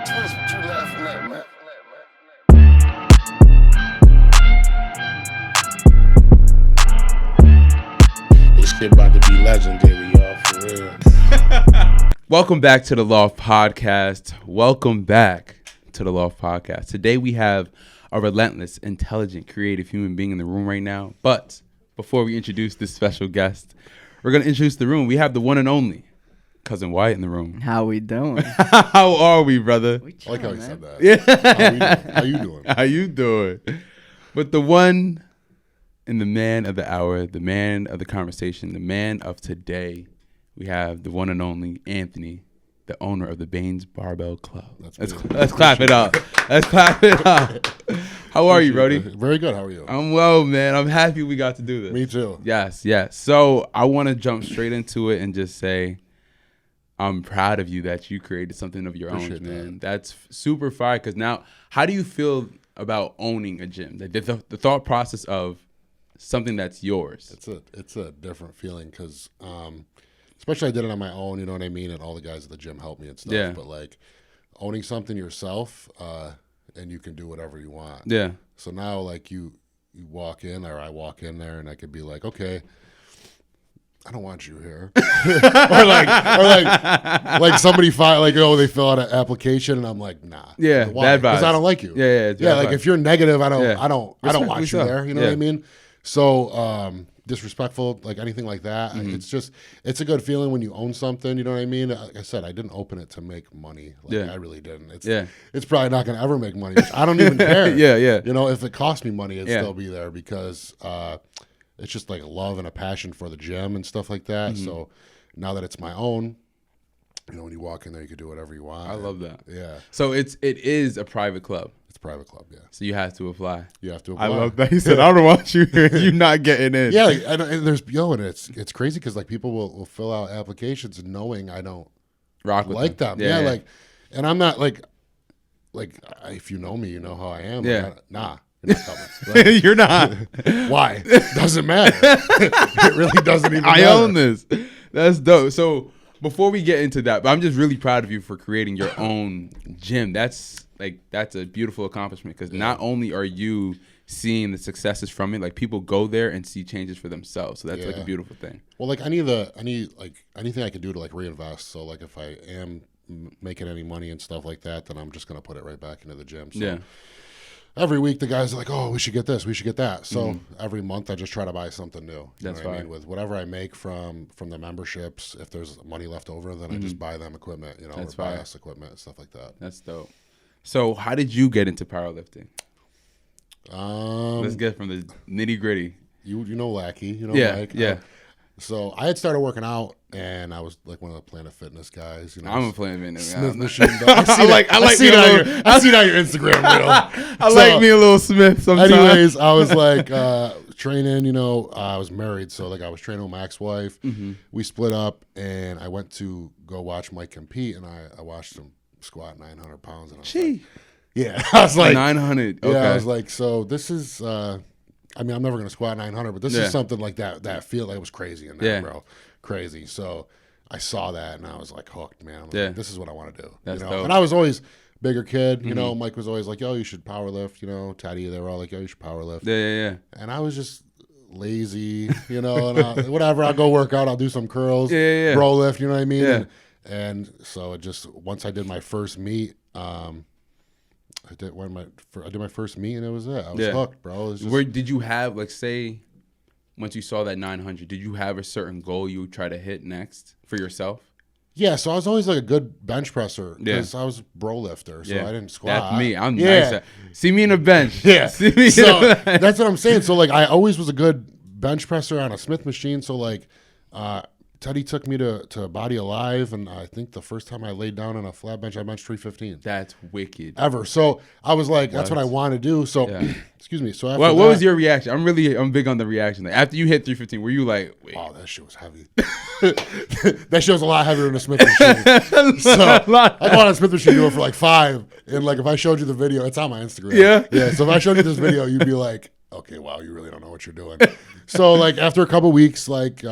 Twist, what you laughing at, man? This shit about to be legendary, y'all, for real. Welcome back to the Loft Podcast. Welcome back to the Loft Podcast. Today we have a relentless, intelligent, creative human being in the room right now. But before we introduce this special guest, we're going to introduce the room. We have the one and only Cousin Wyatt in the room. How we doing? How are we, brother? I like how you said that. Yeah. How you doing? How you doing? But the one and the man of the hour, the man of the conversation, the man of today, we have the one and only Anthony, the owner of the Baines Barbell Club. Let's clap it up. Let's clap it up. How are you, Brody? Very good. How are you? I'm well, man. I'm happy we got to do this. Me too. Yes. So I want to jump straight into it and just say I'm proud of you that you created something of your own, man. That's super fire. Because now, how do you feel about owning a gym? The thought process of something that's yours. It's a different feeling because, especially I did it on my own. You know what I mean? And all the guys at the gym helped me and stuff. Yeah. But like owning something yourself, and you can do whatever you want. Yeah. So now, like you walk in, or I walk in there, and I could be like, okay, I don't want you here, or like somebody they fill out an application, and I'm like, nah, yeah, why? Because I don't like you. Yeah. Like if you're negative, I don't Respectfully want you there. You know what I mean? So disrespectful, like anything like that. Mm-hmm. It's a good feeling when you own something. You know what I mean? Like I said, I didn't open it to make money. I really didn't. It's probably not going to ever make money. Which I don't even care. Yeah. You know, if it cost me money, it'd still be there because it's just like a love and a passion for the gym and stuff like that. Mm-hmm. So now that it's my own, you know, when you walk in there, you can do whatever you want. I love that. Yeah. So it is a private club. It's a private club, yeah. So you have to apply. You have to apply. I love that. He said, I don't want you here. You're not getting in. Yeah, and there's and it's crazy because like people will fill out applications knowing I don't rock with like them. Yeah. Like, and I'm not like if you know me, you know how I am. Yeah. Like, nah, you're not coming. Like, You're not. why? Doesn't matter. It really doesn't even matter. I own this. That's dope. So before we get into that, but I'm just really proud of you for creating your own gym. That's a beautiful accomplishment because not only are you seeing the successes from it, like people go there and see changes for themselves. So that's like a beautiful thing. Well, like I need like anything I can do to like reinvest. So like if I am making any money and stuff like that, then I'm just gonna put it right back into the gym. So every week the guys are like, oh, we should get this, we should get that. So every month I just try to buy something new. You That's know what fine. I mean? With whatever I make from the memberships, if there's money left over, then I just buy them equipment, or buy us equipment and stuff like that. That's dope. So how did you get into powerlifting? Let's get from the nitty gritty. You know Lackey, you know Mike. Yeah. So I had started working out, and I was like one of the Planet Fitness guys. You know, I'm a Planet Fitness guy. Smith machine. I see it on your Instagram reel. I like me a little Smith sometimes. Anyways, I was like training. I was married, so like I was training with my ex-wife. We split up, and I went to go watch Mike compete, and I watched him squat 900 pounds. And I was like, yeah, I was like 900. Okay. Yeah, I was like, so this is. I'm never gonna squat 900, but this is something like that. That feel like it was crazy in there, bro, crazy. So I saw that and I was like hooked, man. Like, this is what I want to do. That's dope. dope. And I was always bigger kid. Mike was always like, yo, you should power lift. Teddy, they were all like, yo, you should power lift. Yeah. And I was just lazy, and whatever. I'll go work out. I'll do some curls, bro lift. You know what I mean? Yeah. And so it just once I did my first meet. I did my first meet and it was it. I was hooked, bro. Where did you have say once you saw that 900? Did you have a certain goal you would try to hit next for yourself? Yeah, so I was always like a good bench presser because I was bro lifter, so I didn't squat. That's me. I'm nice. See me in a bench. Yeah. See me So that's what I'm saying. So like I always was a good bench presser on a Smith machine. So like Teddy took me to Body Alive, and I think the first time I laid down on a flat bench, I benched 315. That's wicked. Ever. So I was like, that's what I want to do. So, excuse me. So after what was your reaction? I'm big on the reaction. Like, after you hit 315, were you like, wait? Oh, that shit was heavy. That shit was a lot heavier than a Smith machine. So I go on a Smith machine, do it for like 5. And like if I showed you the video, it's on my Instagram. Yeah. So if I showed you this video, you'd be like, okay, wow, you really don't know what you're doing. So like after a couple weeks, like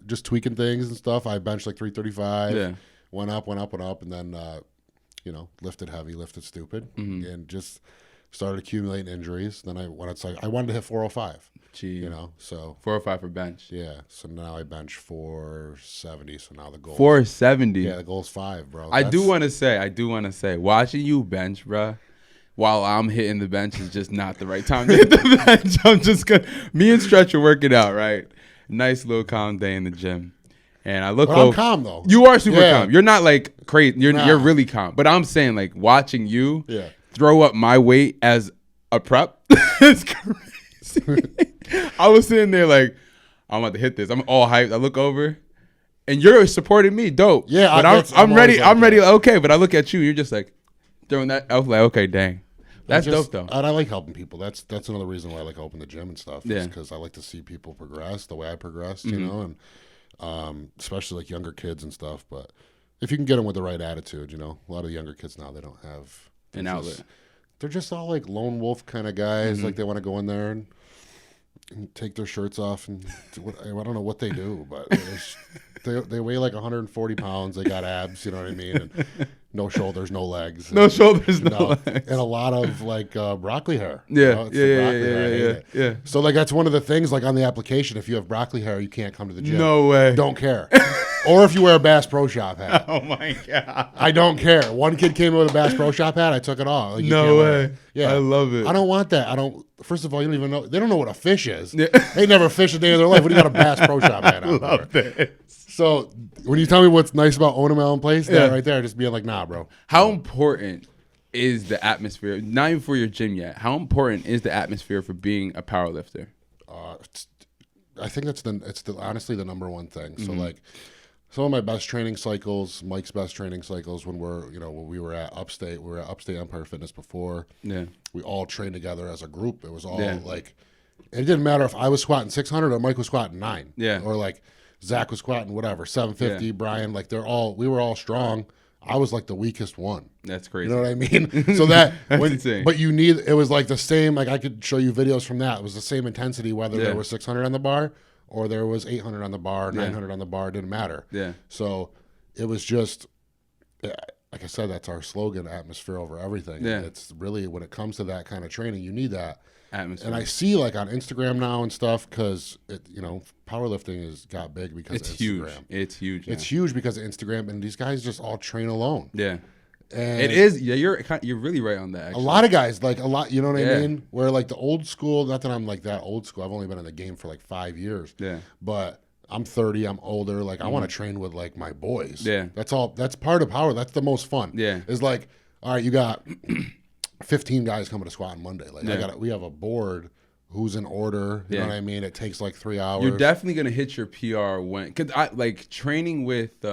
just tweaking things and stuff, I benched like 335. Went up, and then lifted heavy, lifted stupid, and just started accumulating injuries. Then I wanted to hit 405. Gee. So 405 for bench. Yeah. So now I bench 470. So now the goal 470. Yeah, the goal's 5, bro. I do want to say, watching you bench, bro, while I'm hitting the bench is just not the right time to hit the bench. I'm just gonna. Me and Stretch are working out, right? Nice little calm day in the gym. And I look over. I'm calm though. You are super calm. You're not like crazy. You're really calm. But I'm saying, like, watching you throw up my weight as a prep is crazy. I was sitting there like, I'm about to hit this. I'm all hyped. I look over, and you're supporting me. Dope. Yeah, but I'm ready. I'm ready. Okay, but I look at you. You're just like throwing that. I was like, okay, dang. That's dope though. And I like helping people. That's another reason why I like opening the gym and stuff. Yeah. Because I like to see people progress the way I progressed, and especially like younger kids and stuff. But if you can get them with the right attitude, a lot of the younger kids now, they don't have an outlet. They're just all like lone wolf kind of guys. Like they want to go in there and take their shirts off and I don't know what they do, but they weigh like 140 pounds. They got abs, you know what I mean? And no shoulders, no legs. No shoulders, no legs. And a lot of like broccoli hair. Yeah, yeah. So like that's one of the things like on the application. If you have broccoli hair, you can't come to the gym. No way. Don't care. Or if you wear a Bass Pro Shop hat. Oh my god. I don't care. One kid came in with a Bass Pro Shop hat. I took it off. Like, no way. Yeah, I love it. I don't want that. First of all, you don't even know. They don't know what a fish is. Yeah. They never fished a day of their life. What do you got a Bass Pro Shop hat on? Love this. So when you tell me what's nice about owning my own place, that right there, just being like, nah, bro. How important is the atmosphere? Not even for your gym yet. How important is the atmosphere for being a powerlifter? I think it's honestly the number one thing. So like some of my best training cycles, Mike's best training cycles when we were at Upstate, Empire Fitness before. Yeah. We all trained together as a group. It was all like, it didn't matter if I was squatting 600 or Mike was squatting 9. Yeah. Or like Zach was squatting whatever, 750, Brian, like we were all strong. I was like the weakest one. That's crazy. You know what I mean? So that, insane. But it was like the same, like I could show you videos from that. It was the same intensity, whether there was 600 on the bar or there was 800 on the bar, 900 on the bar, it didn't matter. Yeah. So it was just, like I said, that's our slogan, atmosphere over everything. Yeah. It's really, when it comes to that kind of training, you need that atmosphere. And I see like on Instagram now and stuff, because powerlifting has got big because of Instagram. Huge. It's huge. It's huge because of Instagram, and these guys just all train alone. Yeah. And it is. Yeah, you're really right on that. Actually. A lot of guys, like you know what I mean? Where like the old school, not that I'm like that old school. I've only been in the game for like 5 years. Yeah. But I'm 30. I'm older. Like I want to train with like my boys. Yeah. That's all. That's part of power. That's the most fun. Yeah. Is like, all right, you got 15 guys coming to squat on Monday. Like we have a board. Who's in order? You know what I mean? It takes like 3 hours. You're definitely gonna hit your PR because I like training with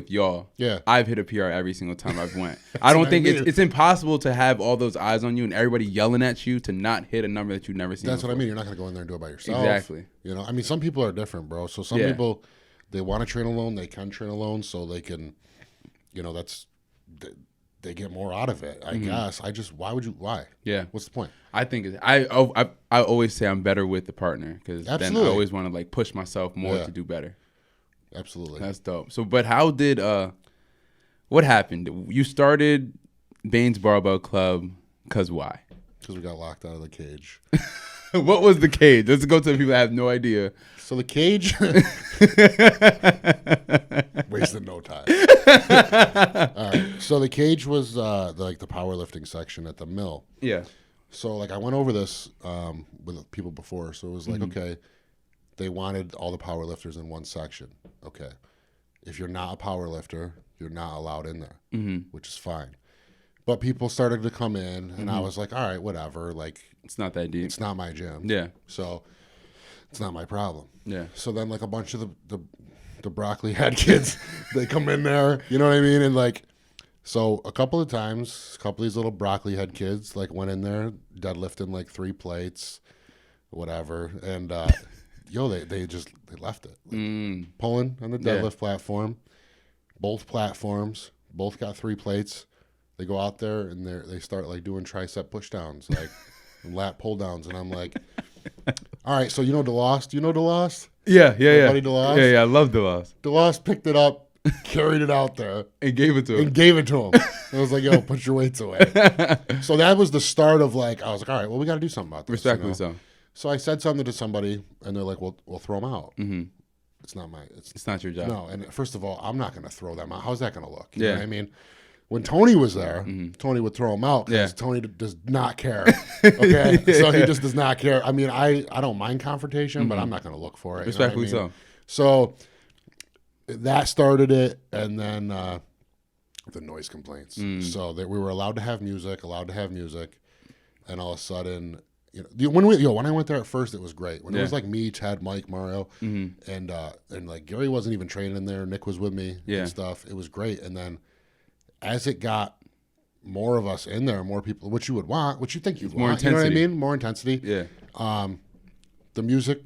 y'all. Yeah, I've hit a PR every single time I've went. I don't think it's impossible to have all those eyes on you and everybody yelling at you to not hit a number that you've never seen. That's before. what I mean. You're not gonna go in there and do it by yourself. Exactly. I mean, some people are different, bro. So some people, they want to train alone. They can train alone, so they can, they get more out of it. I guess. Why? Yeah. What's the point? I think I always say I'm better with the partner because then I always want to like push myself more to do better. Absolutely. That's dope. So, but how did what happened? You started Baines Barbell Club because why? Because we got locked out of the cage. What was the cage? Let's go to the people that have no idea. So the cage wasted no time. All right. So the cage was like the powerlifting section at the mill. Yeah. So like I went over this with people before. So it was like, okay, they wanted all the powerlifters in one section. Okay. If you're not a powerlifter, you're not allowed in there, which is fine. But people started to come in, and I was like, all right, whatever. Like, it's not that deep. It's not my gym. Yeah. So it's not my problem. Yeah. So then, like, a bunch of the broccoli head kids, they come in there, you know what I mean? And, like, so a couple of times, a couple of these little broccoli head kids, like, went in there, deadlifting, like, 3 plates, whatever. And, they left it. Like, pulling on the deadlift platform. Both platforms, both got 3 plates. They go out there and they start like doing tricep push downs, like and lat pull downs, and I'm like, all right, so DeLoss? Do you know DeLoss? Yeah. Buddy DeLoss? Yeah, I love DeLoss. DeLoss picked it up carried it out there, and gave it to him. I was like, yo, put your weights away. So that was the start of like, I was like, all right, well, we got to do something about this. Respectfully so. So I said something to somebody, and they're like, well, we'll throw them out. Mm-hmm. It's not your job. No, and first of all, I'm not going to throw them out. How's that going to look? You Yeah. know what I mean? When Tony was there, Tony would throw them out because Tony does not care. Okay? So he just does not care. I mean, I don't mind confrontation, but I'm not going to look for it. Respectfully you know what I mean? So that started it, and then the noise complaints. So that we were allowed to have music, and all of a sudden, when I went there at first, it was great. When it was like me, Ted, Mike, Mario, and like Gary wasn't even training there. Nick was with me and stuff. It was great. And then as it got more of us in there, more people, which you would want, which you think you'd want, you know what I mean? More intensity. Yeah. The music,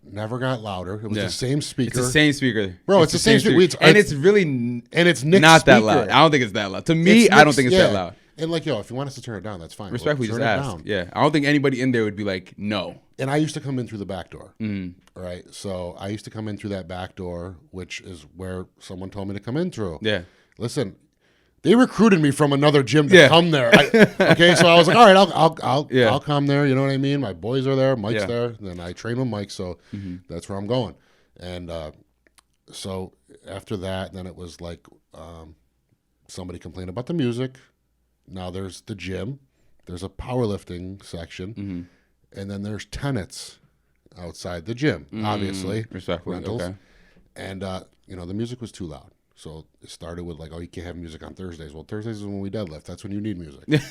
never got louder. It was the same speaker. It's the same speaker. Bro, it's the same speaker. And it's really Nick's not that speaker. loud. I don't think it's that loud. To me, I don't think it's that loud. And like, if you want us to turn it down, that's fine. Respectfully, turn just it ask. down. Yeah. I don't think anybody in there would be like, no. And I used to come in through the back door. Right? So I used to come in through that back door, which is where someone told me to come in through. Yeah. Listen, they recruited me from another gym to come there. Okay, so I was like, all right, I'll come there. You know what I mean? My boys are there. Mike's there. Then I train with Mike, so that's where I'm going. And so after that, then it was like somebody complained about the music. Now there's the gym. There's a powerlifting section. And then there's tenants outside the gym, obviously. Respectfully, rentals. okay. And, the music was too loud. So it started with like, oh, you can't have music on Thursdays. Well, Thursdays is when we deadlift. That's when you need music.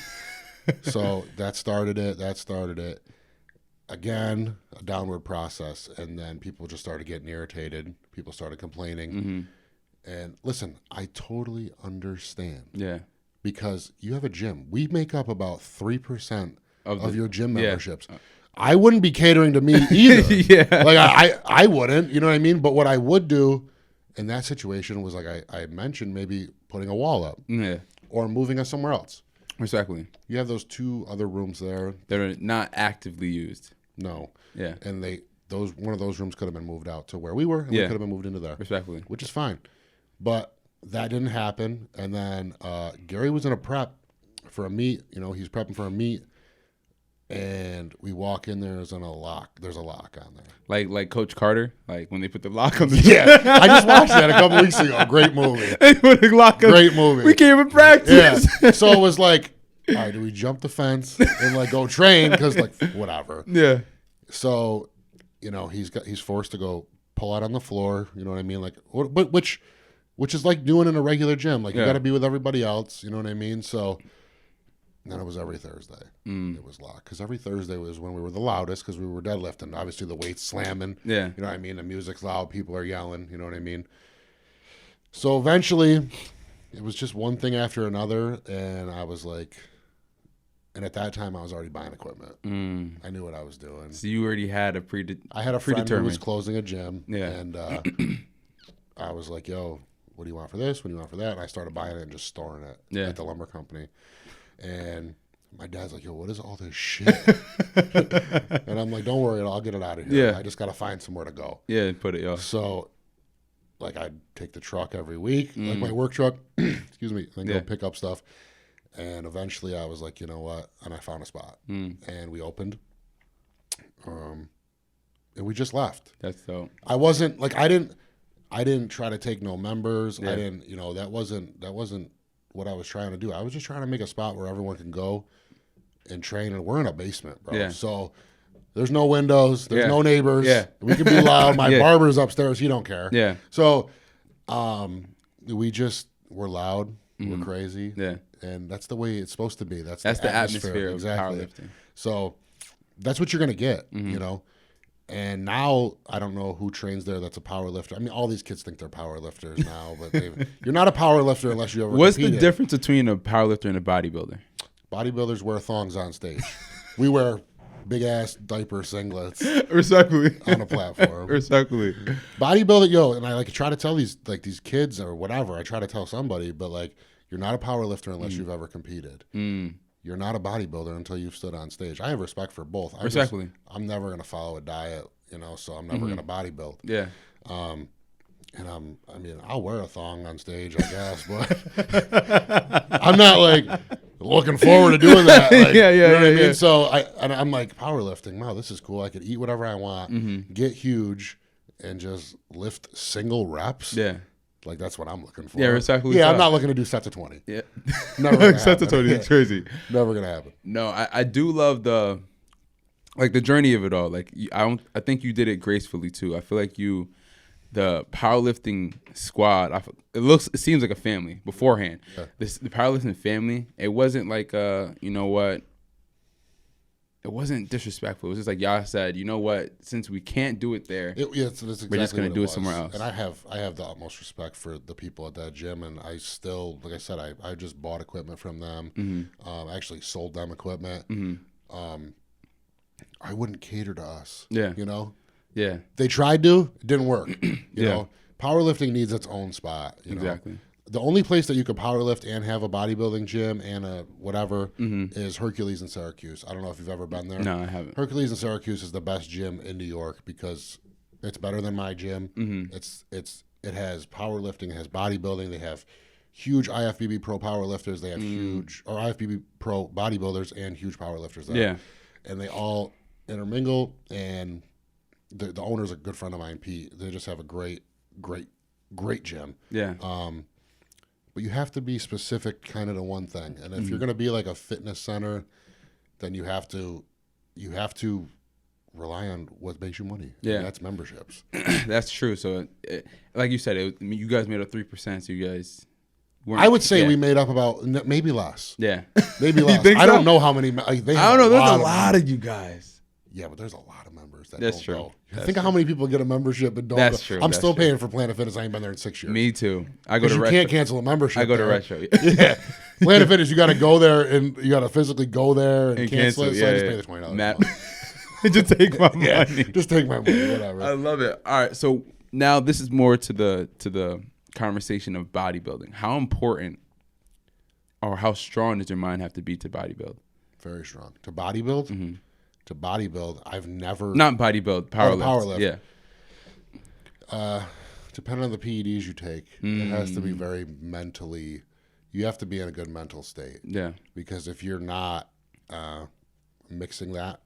So that started it. Again, a downward process. And then people just started getting irritated. People started complaining. And listen, I totally understand. Yeah. Because you have a gym. We make up about 3% of your gym memberships. Yeah. I wouldn't be catering to me either. Like I wouldn't, you know what I mean? But what I would do in that situation was like I mentioned maybe putting a wall up. Yeah. Or moving us somewhere else. Exactly. You have those 2 other rooms there. That are not actively used. No. Yeah. And one of those rooms could have been moved out to where we were, and we could have been moved into there. Respectfully. Which is fine. But that didn't happen. And then Gary was in a prep for a meet. He's prepping for a meet. And we walk in there, there's a lock on there. Like Coach Carter, like when they put the lock on the Yeah, I just watched that a couple weeks ago. Great movie. They put the lock on. Great movie. We came in practice. Yeah. So it was like, all right, do we jump the fence and like go train? Because like whatever. Yeah. So, he's forced to go pull out on the floor. You know what I mean? Like, but which is like doing in a regular gym. Like you got to be with everybody else. You know what I mean? So. Then it was every Thursday. It was locked. Because every Thursday was when we were the loudest because we were deadlifting. Obviously, the weight's slamming. Yeah. You know what I mean? The music's loud. People are yelling. You know what I mean? So eventually, it was just one thing after another. And I was like, and at that time, I was already buying equipment. I knew what I was doing. So you already had I had a friend who was closing a gym. Yeah. And I was like, yo, what do you want for this? What do you want for that? And I started buying it and just storing it at the lumber company. And my dad's like, yo, what is all this shit? And I'm like, don't worry, I'll get it out of here. I just got to find somewhere to go. Yeah, put it, yo. So, like, I'd take the truck every week, like my work truck, excuse me, and then go pick up stuff. And eventually I was like, you know what? And I found a spot. And we opened. And we just left. That's dope. I wasn't, like, I didn't try to take no members. I didn't, that wasn't what I was trying to do. I was just trying to make a spot where everyone can go and train, and we're in a basement, bro. Yeah. So there's no windows, there's no neighbors. Yeah. We can be loud. My barber's upstairs, he don't care. Yeah. So we just were loud, we're crazy. Yeah. And that's the way it's supposed to be. That's the atmosphere of powerlifting. So that's what you're gonna get, And now I don't know who trains there that's a power lifter. I mean, all these kids think they're power lifters now, but you're not a power lifter unless you ever What's competed. The difference between a power lifter and a bodybuilder? Bodybuilders wear thongs on stage. We wear big-ass diaper singlets on a platform. Bodybuilder, and I try to tell these kids or whatever, I try to tell somebody, but you're not a power lifter unless you've ever competed. You're not a bodybuilder until you've stood on stage. I have respect for both. I'm never going to follow a diet, so I'm never going to bodybuild. Yeah. And I mean, I'll wear a thong on stage, I guess, but I'm not like looking forward to doing that. Like, Yeah, you know what I mean? yeah. So I'm like, powerlifting, wow, this is cool. I could eat whatever I want, get huge, and just lift single reps. Yeah. Like, that's what I'm looking for. Yeah, exactly. Yeah, I'm not looking to do sets of 20. Yeah. Never gonna Sets of happen. 20 is crazy. Never gonna happen. No, I do love the journey of it all. Like, I think you did it gracefully too. I feel like the powerlifting squad, it seems like a family beforehand. Yeah. The powerlifting family, it wasn't like you know what, it wasn't disrespectful. It was just like y'all said, you know what, since we can't do it there, That's exactly we're just gonna what do it was. somewhere else. And I have the utmost respect for the people at that gym, and I still, like I said, I just bought equipment from them. Actually sold them equipment. I wouldn't cater to us. Yeah. You know? Yeah. They tried to, it didn't work. You Yeah. know? Powerlifting needs its own spot. You know? Exactly. The only place that you could powerlift and have a bodybuilding gym and a whatever is Hercules in Syracuse. I don't know if you've ever been there. No, I haven't. Hercules in Syracuse is the best gym in New York because it's better than my gym. It has powerlifting, it has bodybuilding. They have huge IFBB pro powerlifters. They have huge IFBB pro bodybuilders and huge powerlifters there. Yeah. And they all intermingle. And the owner's a good friend of mine, Pete. They just have a great gym. Yeah. But you have to be specific kind of to one thing. And if you're going to be like a fitness center, then you have to rely on what makes you money. Yeah. And that's memberships. That's true. So, like you said, you guys made up 3%. So you guys weren't. I would say we made up about maybe less. Yeah. Maybe less. think I so? don't know how many. Like, they have I don't know. There's a of lot of you guys. Yeah, but there's a lot of members that That's don't true. go. That's Think of how many people get a membership and don't That's go. true. I'm That's still true. paying for Planet Fitness. I ain't been there in 6 years. Me too. I go Because to you retro. can't cancel a membership. I go to there. retro. Yeah. Planet Fitness, you got to go there and you got to physically go there and cancel it. So I just pay the $20. Matt, just take my Yeah, money. just take my money, whatever. I love it. All right, so now this is more to the conversation of bodybuilding. How important or how strong does your mind have to be to bodybuild? Very strong. To bodybuild? To bodybuild, I've never... Not bodybuild, powerlift. Powerlift. Yeah. Depending on the PEDs you take, it has to be very mentally... You have to be in a good mental state. Yeah. Because if you're not mixing a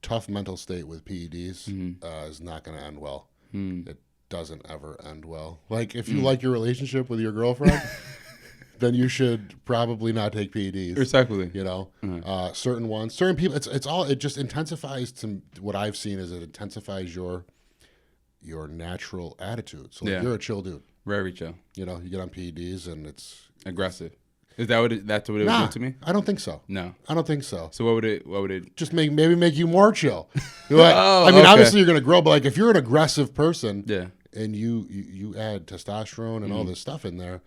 tough mental state with PEDs is not going to end well. It doesn't ever end well. Like, if you like your relationship with your girlfriend... then you should probably not take PEDs. Exactly. You know, certain ones, certain people. It just intensifies. To what I've seen is it intensifies your natural attitude. So like, you're a chill dude. Very chill. You know, you get on PEDs and it's Aggressive. Is that what that's what it would do to me? I don't think so. No. I don't think so. So what would it? Just maybe make you more chill. You're like, Oh, I mean, okay. obviously you're gonna grow, but like if you're an aggressive person, Yeah. and you add testosterone and all this stuff in there,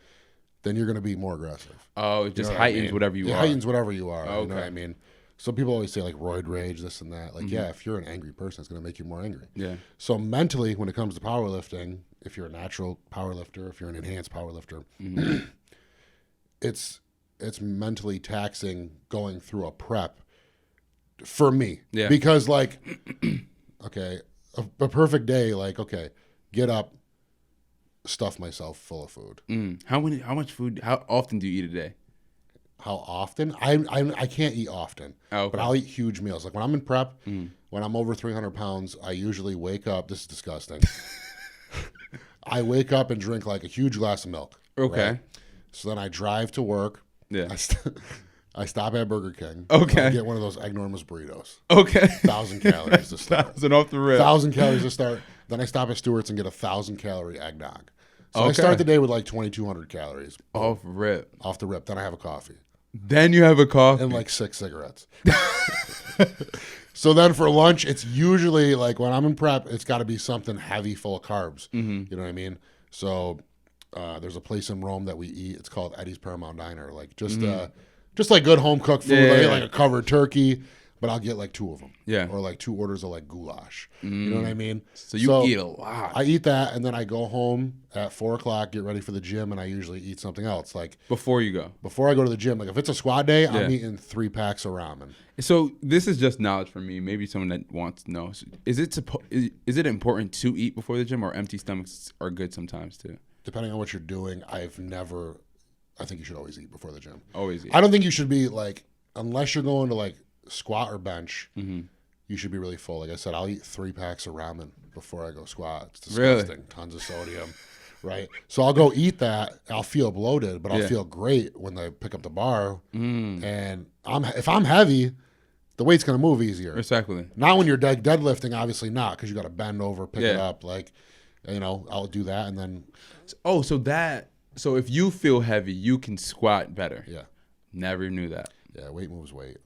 then you're going to be more aggressive. Oh, it just You know what I heightens mean? whatever you It are. heightens whatever you are. You know Okay. what I mean? So people always say like roid rage, this and that. Like, yeah, if you're an angry person, it's going to make you more angry. Yeah. So mentally, when it comes to powerlifting, if you're a natural powerlifter, if you're an enhanced powerlifter, it's mentally taxing going through a prep for me. Yeah. Because like, okay, a perfect day, like, okay, get up, stuff myself full of food. How much food? How often do you eat a day? How often? I can't eat often, Oh, okay. but I'll eat huge meals. Like when I'm in prep, when I'm over 300 pounds, I usually wake up. This is disgusting. I wake up and drink like a huge glass of milk. Okay. Right? So then I drive to work. Yeah. I stop at Burger King. Okay. I get one of those enormous burritos. Okay. 1,000 calories to start. 1,000 off the rip. 1,000 calories to start. Then I stop at Stewart's and get 1,000 calorie eggnog. So I Okay. start the day with like 2,200 calories Off rip. off the rip. Then I have a coffee Then you have a coffee. and like 6 cigarettes. So then for lunch, it's usually like when I'm in prep, it's got to be something heavy, full of carbs. You know what I mean? So there's a place in Rome that we eat. It's called Eddie's Paramount Diner. Like just like good home cooked food. Yeah, I yeah, get yeah. like a covered turkey. but I'll get like 2 of them. Yeah. Or like 2 orders of like goulash. You know what I mean? So you eat a lot. I eat that, and then I go home at 4 o'clock, get ready for the gym, and I usually eat something else. Like before you go. Before I go to the gym, like if it's a squad day, I'm eating 3 packs of ramen. So this is just knowledge for me. Maybe someone that wants to know. Is it important to eat before the gym, or empty stomachs are good sometimes too? Depending on what you're doing, I think you should always eat before the gym. Always eat. I don't think you should be like, unless you're going to like squat or bench, you should be really full. Like I said, I'll eat 3 packs of ramen before I go squat. It's disgusting. Really? Tons of sodium, right? So I'll go eat that. I'll feel bloated, but I'll feel great when I pick up the bar. And if I'm heavy, the weight's going to move easier. Exactly. Not when you're deadlifting, obviously not, because you got to bend over, pick it up. Like, I'll do that, and then. So if you feel heavy, you can squat better. Yeah. Never knew that. Yeah, weight moves weight.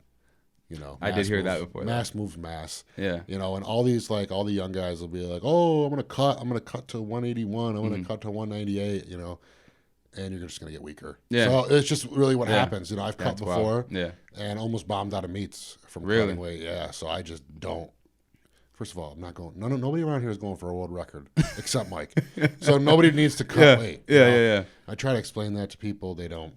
I did hear that before. Mass moves mass. Yeah. And all the young guys will be like, oh, I'm gonna cut to 181. I'm gonna cut to 198. And you're just gonna get weaker. Yeah. So it's just really what happens. I've cut before. Yeah. And almost bombed out of meets from cutting weight. Yeah. So I just don't. First of all, I'm not going. Nobody around here is going for a world record except Mike. So nobody needs to cut weight. Yeah. I try to explain that to people. They don't.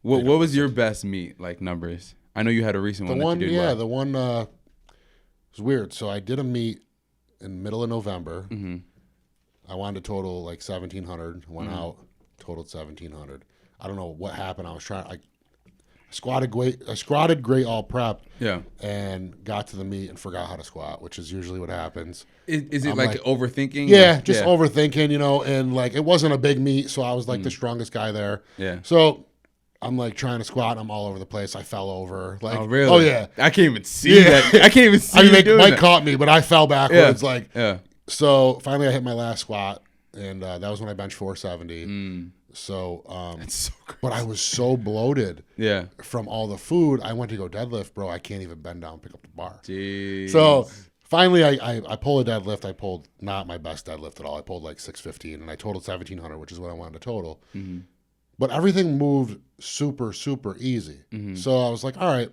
What was your best meet, like numbers? I know you had a recent one. The one was weird. So I did a meet in the middle of November. I wanted to total like 1,700. Went out, totaled 1,700. I don't know what happened. I squatted great all prep. Yeah. And got to the meet and forgot how to squat, which is usually what happens. Is it like overthinking? Yeah, just overthinking, and like it wasn't a big meet, so I was like the strongest guy there. Yeah. So I'm like trying to squat, and I'm all over the place. I fell over. Like, oh really? Oh yeah. I can't even see that. I can't even see. Mike caught me, but I fell backwards. Yeah. So finally, I hit my last squat, and that was when I benched 470. So, that's so crazy. But I was so bloated. Yeah. From all the food, I went to go deadlift, bro. I can't even bend down and pick up the bar. Jeez. So finally, I pull a deadlift. I pulled not my best deadlift at all. I pulled like 615, and I totaled 1,700, which is what I wanted to total. But everything moved super, super easy. So I was like, all right.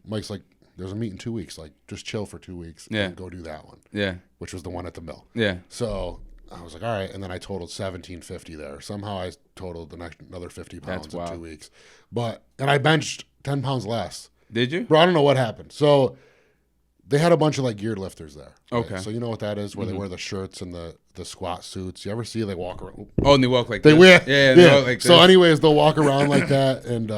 Mike's like, there's a meet in 2 weeks. Like, just chill for 2 weeks and go do that one. Yeah. Which was the one at the mill. Yeah. So I was like, all right. And then I totaled 1,750 there. Somehow I totaled another 50 pounds in 2 weeks. And I benched 10 pounds less. Did you? Bro, I don't know what happened. So they had a bunch of like geared lifters there. Right? Okay. So you know what that is, where they wear the shirts and the squat suits. You ever see they walk around? Oh, and they walk like they this. wear. Yeah. They walk like this. So anyways, they'll walk around like that. And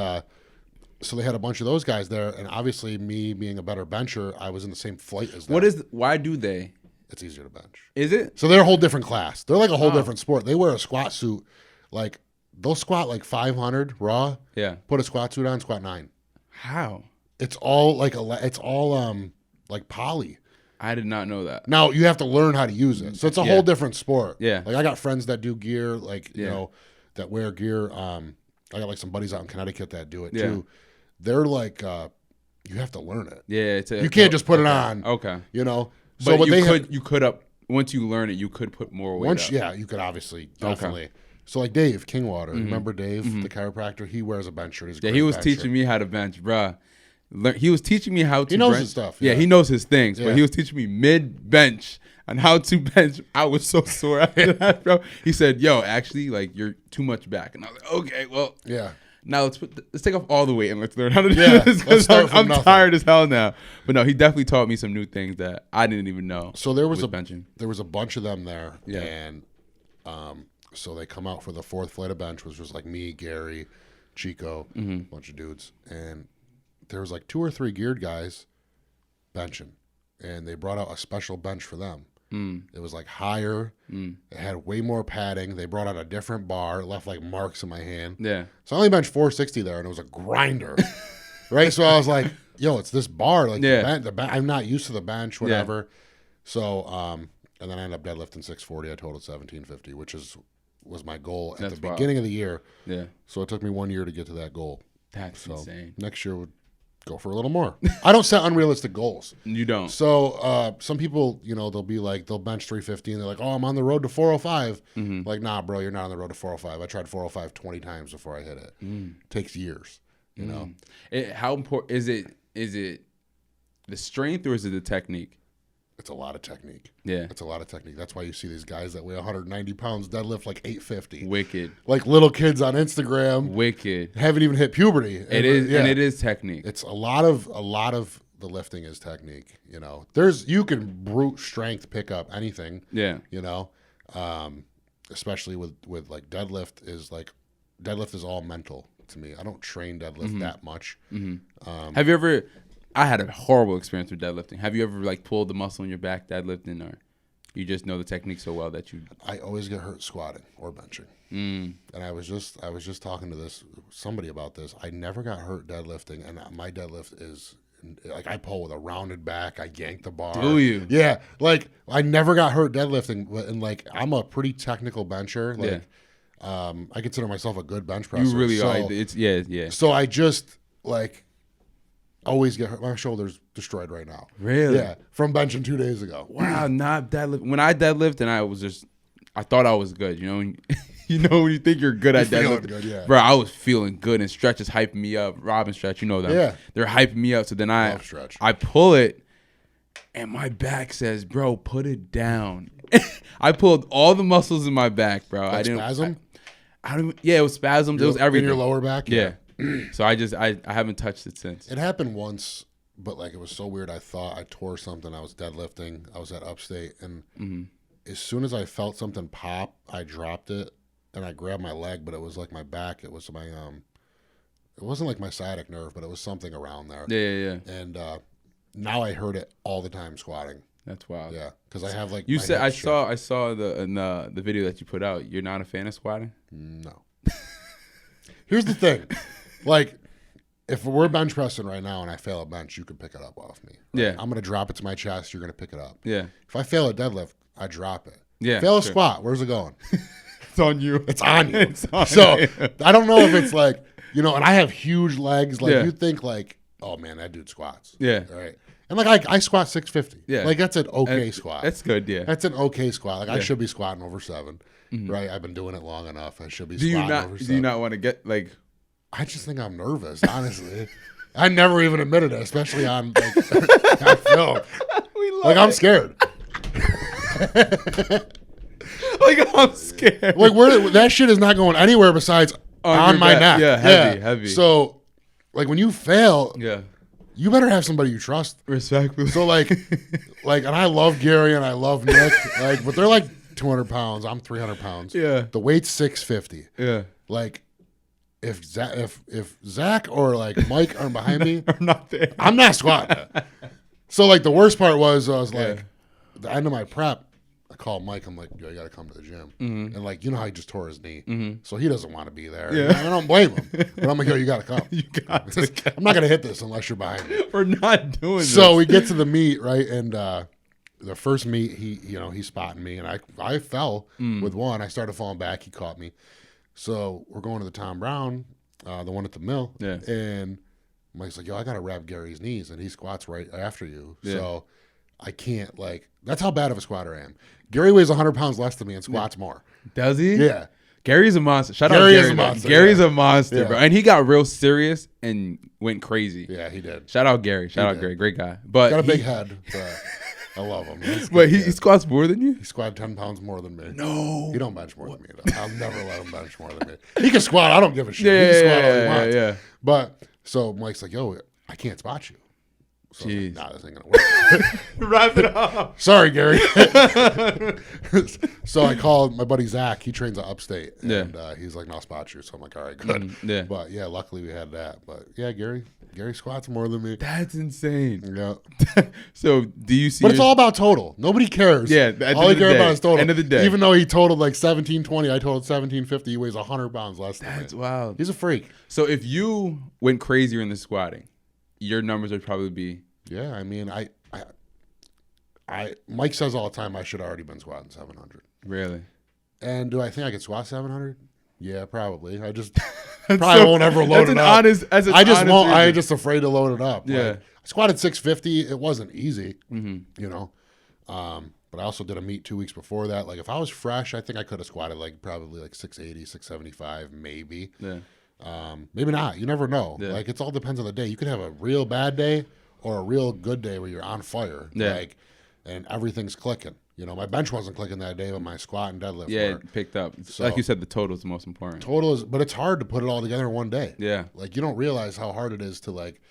so they had a bunch of those guys there. And obviously me being a better bencher, I was in the same flight as them. Why do they? It's easier to bench. Is it? So they're a whole different class. They're like a whole different sport. They wear a squat suit. Like they'll squat like 500 raw. Yeah. Put a squat suit on, squat 9. How? It's all like like poly. I did not know that. Now you have to learn how to use it. So it's a whole different sport. Yeah. Like I got friends that do gear, like that wear gear. I got like some buddies out in Connecticut that do it too. They're like you have to learn it. Yeah, you can't just put it on. Okay. So but you could once you learn it, you could put more weight up. Yeah, you could obviously definitely. So like Dave Kingwater, remember Dave, the chiropractor? He wears a bench shirt. He was teaching me how to bench, bruh. He was teaching me how to. He knows his stuff. Yeah, he knows his things, but he was teaching me mid bench on how to bench. I was so sore after that, bro. He said, "Yo, actually, like you're too much back," and I was like, "Okay, well, yeah." Now let's take off all the weight and let's learn how to do this because I'm tired as hell now. But no, he definitely taught me some new things that I didn't even know. So there was benching. There was a bunch of them there, and so they come out for the 4th flight of bench, which was like me, Gary, Chico, a bunch of dudes, and there was like 2 or 3 geared guys benching, and they brought out a special bench for them. It was like higher. It had way more padding. They brought out a different bar. It left like marks in my hand. Yeah. So I only benched 460 there, and it was a grinder. Right? So I was like, yo, it's this bar. Like I'm not used to the bench, whatever. Yeah. So and then I ended up deadlifting 640. I totaled 1750, which was my goal at the beginning of the year. Yeah. So it took me 1 year to get to that goal. That's insane. Next year would go for a little more. I don't set unrealistic goals. You don't. So some people, they'll be like, they'll bench 350 and they're like, oh, I'm on the road to 405. Like, nah, bro, you're not on the road to 405. I tried 405 20 times before I hit it. Takes years, How important is it the strength or is it the technique? It's a lot of technique. Yeah. It's a lot of technique. That's why you see these guys that weigh 190 pounds deadlift like 850. Wicked. Like little kids on Instagram. Wicked. Haven't even hit puberty. It is, and it is technique. It's a lot of the lifting is technique. You know, you can brute strength pick up anything. Yeah. You know, especially with like deadlift is all mental to me. I don't train deadlift that much. Have you ever? I had a horrible experience with deadlifting. Have you ever like pulled the muscle in your back deadlifting, or you just know the technique so well that you? I always get hurt squatting or benching. And I was just talking to somebody about this. I never got hurt deadlifting, and my deadlift is like I pull with a rounded back. I yank the bar. Do you? Yeah. Like I never got hurt deadlifting, and like I'm a pretty technical bencher. Like I consider myself a good bench presser. You really are. It's yeah. So I just like. Always get hurt. My shoulder's destroyed right now. Really? Yeah. From benching 2 days ago. Wow, not deadlift. When I deadlift, and I thought I was good. You know, when you think you're good at deadlift. Good, yeah. Bro, I was feeling good, and Stretch is hyping me up. Rob and Stretch, you know them. Yeah. They're hyping me up. So then I pull it, and my back says, "Bro, put it down." I pulled all the muscles in my back, bro. Like spasm? I don't. Yeah, it was spasms. It was everything. In your lower back. Yeah. So I haven't touched it since. It happened once, but like it was so weird. I thought I tore something. I was deadlifting. I was at Upstate, and as soon as I felt something pop, I dropped it and I grabbed my leg, but it was like my back. It was my it wasn't like my sciatic nerve, but it was something around there. Yeah. And now I hurt it all the time squatting. That's wild. Yeah, because I have like you said. I saw the video that you put out. You're not a fan of squatting? No. Here's the thing. Like, if we're bench pressing right now and I fail a bench, you can pick it up off me. Right? Yeah. I'm going to drop it to my chest. You're going to pick it up. Yeah. If I fail a deadlift, I drop it. Yeah. Fail a squat. Where's it going? It's on you. It's on you. It's on so you. I don't know if it's like, you know, and I have huge legs. Like Yeah. you think like, oh man, that dude squats. Yeah. Right. And like I squat 650. Yeah. Like that's an okay squat. That's good. Yeah. That's an okay squat. Like I should be squatting over 7. Right. I've been doing it long enough. I should be squatting over 7. Do you not want to get like? I just think I'm nervous, honestly. I never even admitted it, especially on like on film. Like I'm scared. Like I'm scared. Like that shit is not going anywhere besides on my neck. Yeah, heavy. So like when you fail, Yeah. you better have somebody you trust. Respectfully. So like, and I love Gary and I love Nick, like, but they're like 200 pounds. I'm 300 pounds. Yeah. The weight's 650. Yeah. Like, if Zach or like Mike are behind me, I'm not there. I'm not squatting. So like the worst part was I was like, at the end of my prep, I called Mike. I'm like, yo, you got to come to the gym. And like, you know how he just tore his knee, so he doesn't want to be there. Yeah. And I don't blame him, but I'm like, yo, you got to come. You got to come. I'm not gonna hit this unless you're behind me. We're not doing this. So we get to the meet, right? And the first meet, he's spotting me, and I fell with one. I started falling back. He caught me. So we're going to the Tom Brown, the one at the mill. Yeah. And Mike's like, yo, I got to wrap Gary's knees, and he squats right after you. Yeah. So I can't, like, that's how bad of a squatter I am. Gary weighs 100 pounds less than me and squats more. Does he? Yeah. Gary's a monster. Shout out Gary Gary. is a monster, Gary's yeah. a monster, Yeah. bro. And he got real serious and went crazy. Yeah, he did. Shout out Gary. Shout out did. Gary. Great guy. But Got a big head, but I love him. He's But good, he yeah. squats more than you? He squatted 10 pounds more than me. No. He don't bench more than me, though. I'll never let him bench more than me. He can squat. I don't give a shit. Yeah, he can squat all he yeah, wants. yeah. But so Mike's like, yo, I can't spot you. So I was like, Jeez. nah, this ain't gonna work. Wrap it up. Sorry, Gary. So I called my buddy Zach. He trains at Upstate, and he's like, "No, I'll spot you." So I'm like, "All right, good." Yeah. But yeah, luckily we had that. But yeah, Gary squats more than me. That's insane. Yeah. So do you see? But it's all about total. Nobody cares. Yeah, at the all end he of the cares day. about is total. End of the day. Even though he totaled like 1720, I totaled 1750. He weighs 100 pounds less than That's me. wild. He's a freak. So if you went crazier in the squatting, your numbers would probably be. Yeah, I mean, Mike says all the time I should have already been squatting 700. Really? And do I think I could squat 700? Yeah, probably. I just probably won't ever load it up. I just won't. I'm just afraid to load it up. Yeah. Like, I squatted 650. It wasn't easy, you know. But I also did a meet 2 weeks before that. Like if I was fresh, I think I could have squatted like probably like 680, 675, maybe. Yeah. Maybe not. You never know. Yeah. Like it all depends on the day. You could have a real bad day, or a real good day where you're on fire, Yeah. like, and everything's clicking. You know, my bench wasn't clicking that day, but my squat and deadlift were. It picked up. So- Like you said, the total is the most important. Total is, but it's hard to put it all together in one day. Yeah. Like, you don't realize how hard it is to, like,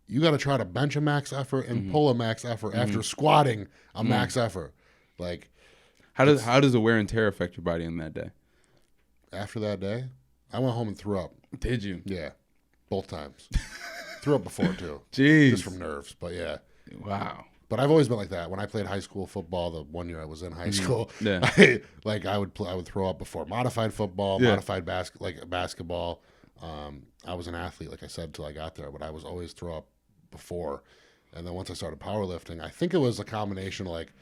you got to try to bench a max effort and pull a max effort after squatting a max effort. Like, How does the wear and tear affect your body on that day? after that day, I went home and threw up. Did you? Yeah, both times. Threw up before too. Jeez. Just from nerves, but yeah. Wow. But I've always been like that. When I played high school football, the 1 year I was in high school, Yeah. I would throw up before modified football, Yeah. modified basketball. I was an athlete, like I said, until I got there, but I was always throw up before. And then once I started powerlifting, I think it was a combination of like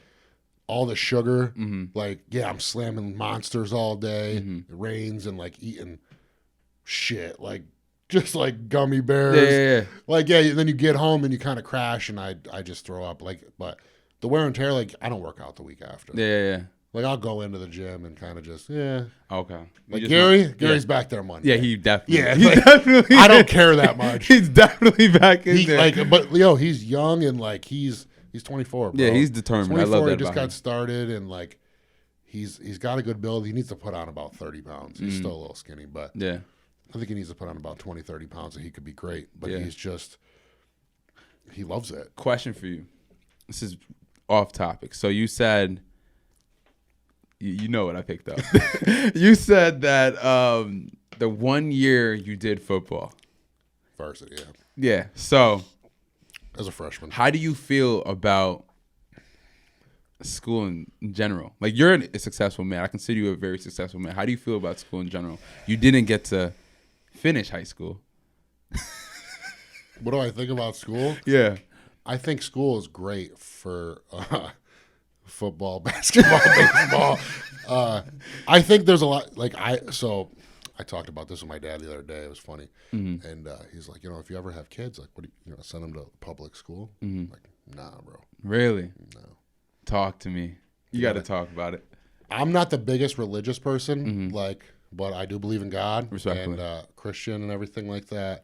all the sugar, like, yeah, I'm slamming monsters all day, it rains, and like eating shit, like just like gummy bears. Yeah. Like, yeah, then you get home and you kind of crash, and I just throw up. Like, but the wear and tear, like, I don't work out the week after. Yeah. Like, I'll go into the gym and kind of just, yeah. Okay. Like, You just Gary's back there Monday. Yeah, he definitely. Yeah, he like, definitely. I don't care that much. He's definitely back in He, there. like, but he's young and like he's 24. Bro. Yeah, he's determined. I 24, love that he just about him. got started, and like he's got a good build. He needs to put on about 30 pounds. He's still a little skinny, but Yeah. I think he needs to put on about 20, 30 pounds, and he could be great. But Yeah. he loves it. Question for you. This is off topic. So you said, you know what I picked up. You said that the 1 year you did football. Varsity, yeah. Yeah. So As a freshman. how do you feel about school in general? Like, you're a successful man. I consider you a very successful man. How do you feel about school in general? You didn't get to finish high school. What do I think about school? Yeah. I think school is great for football, basketball, baseball. I think there's a lot. Like, I talked about this with my dad the other day. It was funny, and he's like, if you ever have kids, like, what do you send them to public school? Like, nah, bro. Really? No. Talk to me. You got to talk about it. I'm not the biggest religious person, but I do believe in God Respectfully. and Christian and everything like that.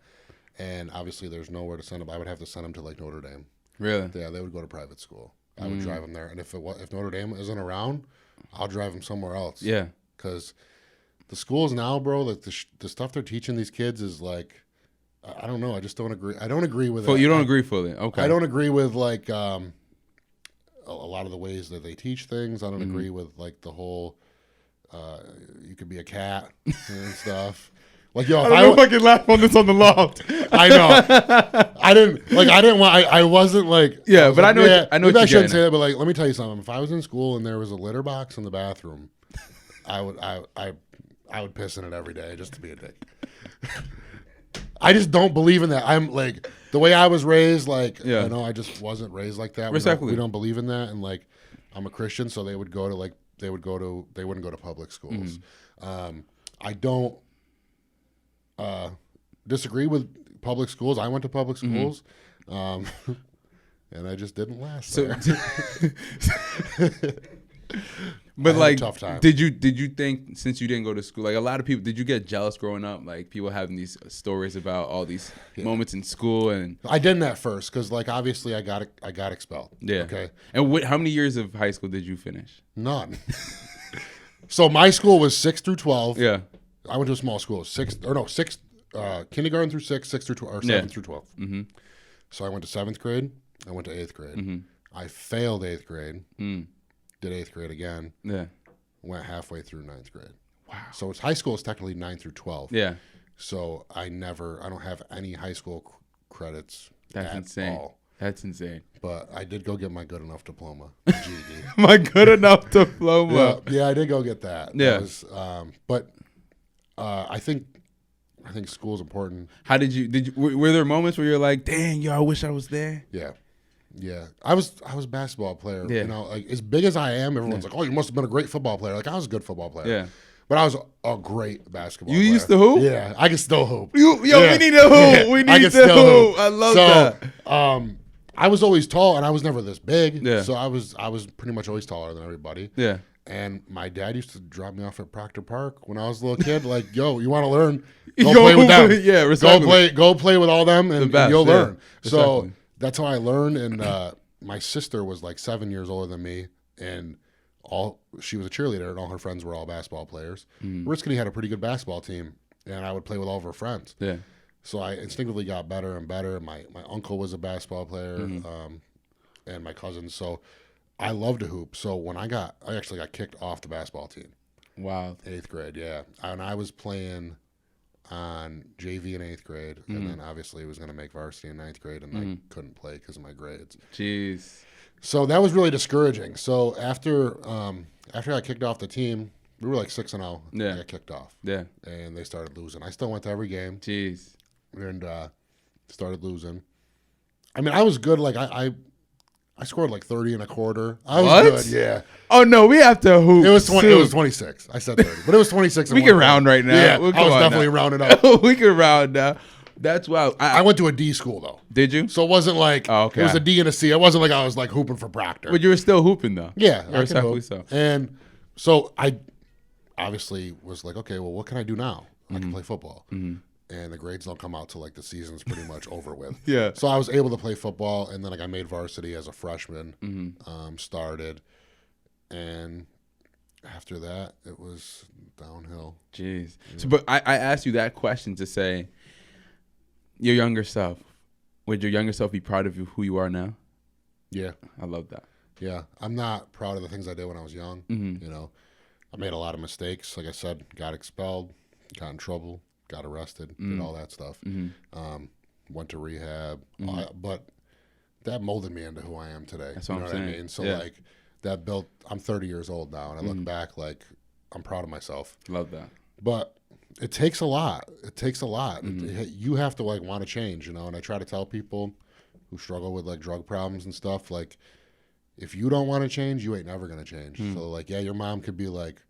And obviously, there's nowhere to send them. I would have to send them to like Notre Dame. Really? Yeah, they would go to private school. I would drive them there, and if Notre Dame isn't around, I'll drive them somewhere else. Yeah. Because the schools now, bro, like the stuff they're teaching these kids is like, I don't know. I just don't agree. I don't agree with it. You don't agree fully? Okay. I don't agree with like a lot of the ways that they teach things. I don't agree with like the whole you could be a cat and stuff. Like, yo, if I don't know if I can laugh on this on the loft. I know. I wasn't like. Yeah, but I know. Yeah, I know. maybe What I you're shouldn't say getting that, but like, let me tell you something. If I was in school and there was a litter box in the bathroom, I would piss in it every day just to be a dick. I just don't believe in that. I'm like, the way I was raised, like, Yeah. I just wasn't raised like that. Respectfully. We don't believe in that, and like, I'm a Christian, so they wouldn't go to public schools. I don't disagree with public schools. I went to public schools, and I just didn't last there. But I had a like, tough time. did you think, since you didn't go to school, like a lot of people, did you get jealous growing up? Like, people having these stories about all these moments in school, and I didn't at first because, like, obviously I got expelled. yeah. Okay. And how many years of high school did you finish? None. So my school was 6 through 12. Yeah. I went to a small school. Kindergarten through 6 through 12, or 7 through 12. Mm-hmm. So I went to 7th grade. I went to 8th grade. I failed 8th grade. Did 8th grade again. Yeah. Went halfway through 9th grade. Wow. So high school is technically 9 through 12. Yeah. So I don't have any high school credits. That's at insane. all. That's insane. But I did go get my good enough diploma, GED. My good enough diploma. Yeah, I did go get that. Yeah. That was, but I think school's important. How did you were there moments where you're like, dang, yo, I wish I was there? Yeah. Yeah. I was a basketball player. Yeah. Like, as big as I am, everyone's like, oh, you must have been a great football player. Like, I was a good football player. Yeah. But I was a great basketball player. You used to hoop? Yeah. I can still hoop. We Yeah. need to hoop. Yeah. We I need can to still hoop. I love so, that. I was always tall, and I was never this big. Yeah. So I was pretty much always taller than everybody. Yeah. And my dad used to drop me off at Proctor Park when I was a little kid. Like, yo, you want to learn? Go Yo, play with them. yeah, respectfully. Go play with all them, and you'll yeah. learn. So Respectfully. that's how I learned. And my sister was like 7 years older than me, and she was a cheerleader, and all her friends were all basketball players. Riskity had a pretty good basketball team, and I would play with all of her friends. Yeah. So I instinctively got better and better. My uncle was a basketball player, and my cousins. So I loved to hoop. So when I actually got kicked off the basketball team. Wow. 8th grade, yeah. And I was playing on JV in 8th grade, and then obviously was going to make varsity in 9th grade, and I couldn't play because of my grades. Jeez. So that was really discouraging. So after I got kicked off the team, we were like 6-0. Yeah. I got kicked off. Yeah. And they started losing. I still went to every game. Jeez. And started losing. I mean, I was good. Like I scored like 30 and a quarter. I was good. Yeah. Oh no, we have to hoop. It was 20. It was 26. I said 30, but it was 26. We can round right now. Yeah, we'll I was definitely rounding up. We can round now. That's wild. I went to a D school though. Did you? So it wasn't like it was a D and a C. It wasn't like I was like hooping for Proctor. But you were still hooping though. Yeah, respectfully so. And so I obviously was like, okay, well, what can I do now? I can play football. And the grades don't come out till like the season's pretty much over with. Yeah. So I was able to play football, and then like I made varsity as a freshman. Started, and after that it was downhill. Jeez. Yeah. So, but I asked you that question to say, your younger self, would your younger self be proud of who you are now? Yeah. I love that. Yeah. I'm not proud of the things I did when I was young. You know, I made a lot of mistakes. Like I said, got expelled, got in trouble, got arrested, did all that stuff. Went to rehab, but that molded me into who I am today. That's what I'm saying. I mean? So like that built. I'm 30 years old now, and I look back like I'm proud of myself. Love that. But it takes a lot. It takes a lot. You have to like want to change, you know. And I try to tell people who struggle with like drug problems and stuff, like if you don't want to change, you ain't never gonna change. So like, yeah, your mom could be like,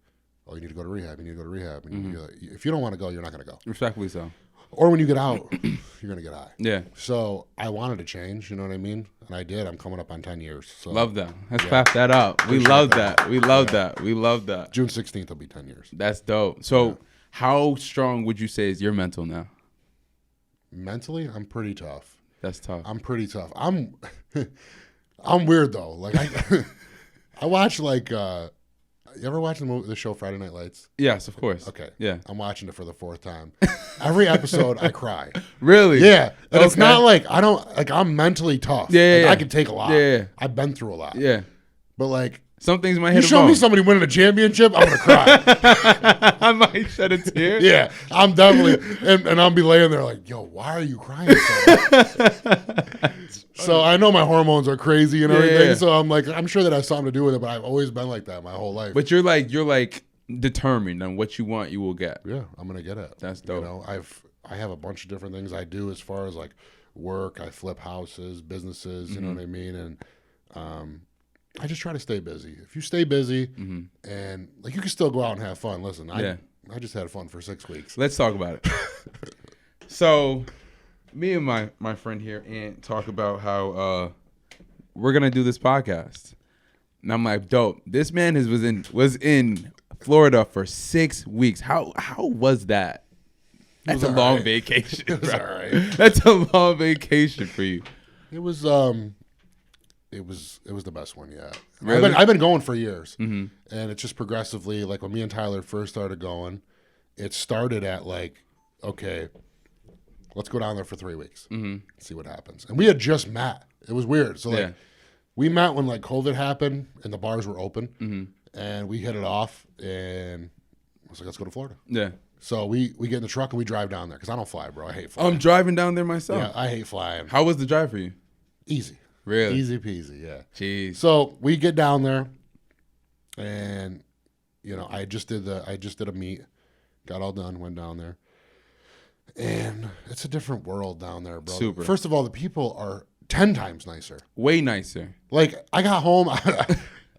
oh, you need to go to rehab. You need to go to rehab. And if you don't want to go, you're not going to go. Respectfully so. Or when you get out, you're going to get high. Yeah. So I wanted to change, you know what I mean? And I did. I'm coming up on 10 years. So love that. Let's clap that up. We love that. We love that. We love that. June 16th will be 10 years. That's dope. So how strong would you say is your mental now? Mentally, I'm pretty tough. That's tough. I'm pretty tough. I'm weird though. Like I watch like you ever watch the show Friday Night Lights? Yes, of course. Okay. Yeah. I'm watching it for the 4th time. Every episode I cry. Really? Yeah. And it's not like I'm mentally tough. Yeah. I can take a lot. Yeah. I've been through a lot. Yeah. But like some things might you hit show me somebody winning a championship, I'm gonna cry. I might shed a tear. Yeah. I'm definitely and I'll be laying there like, yo, why are you crying so much? So I know my hormones are crazy and everything. Yeah. So I'm like, I'm sure that has something to do with it, but I've always been like that my whole life. But you're like determined on what you want, you will get. Yeah, I'm gonna get it. That's dope. You know, I have a bunch of different things I do as far as like work. I flip houses, businesses. You know what I mean? And I just try to stay busy. If you stay busy, and like you can still go out and have fun. Listen, I just had fun for 6 weeks. Let's talk about it. So, me and my friend here, Ant, talk about how we're gonna do this podcast, and I'm like, dope. This man was in Florida for 6 weeks. How was that? That's a long vacation. It was all right. That's a long vacation for you. It was the best one yet. Really? I've been going for years, and it's just progressively like when me and Tyler first started going, it started at like, okay, let's go down there for 3 weeks, see what happens. And we had just met. It was weird. So like we met when like COVID happened and the bars were open, and we hit it off, and I was like, let's go to Florida. Yeah. So we get in the truck and we drive down there because I don't fly, bro. I hate flying. I'm driving down there myself. Yeah, I hate flying. How was the drive for you? Easy. Really? Easy peasy, yeah. Jeez. So we get down there, and you know, I just did a meet, got all done, went down there, and it's a different world down there, bro. Super. First of all, the people are 10 times nicer. Way nicer. Like I got home, I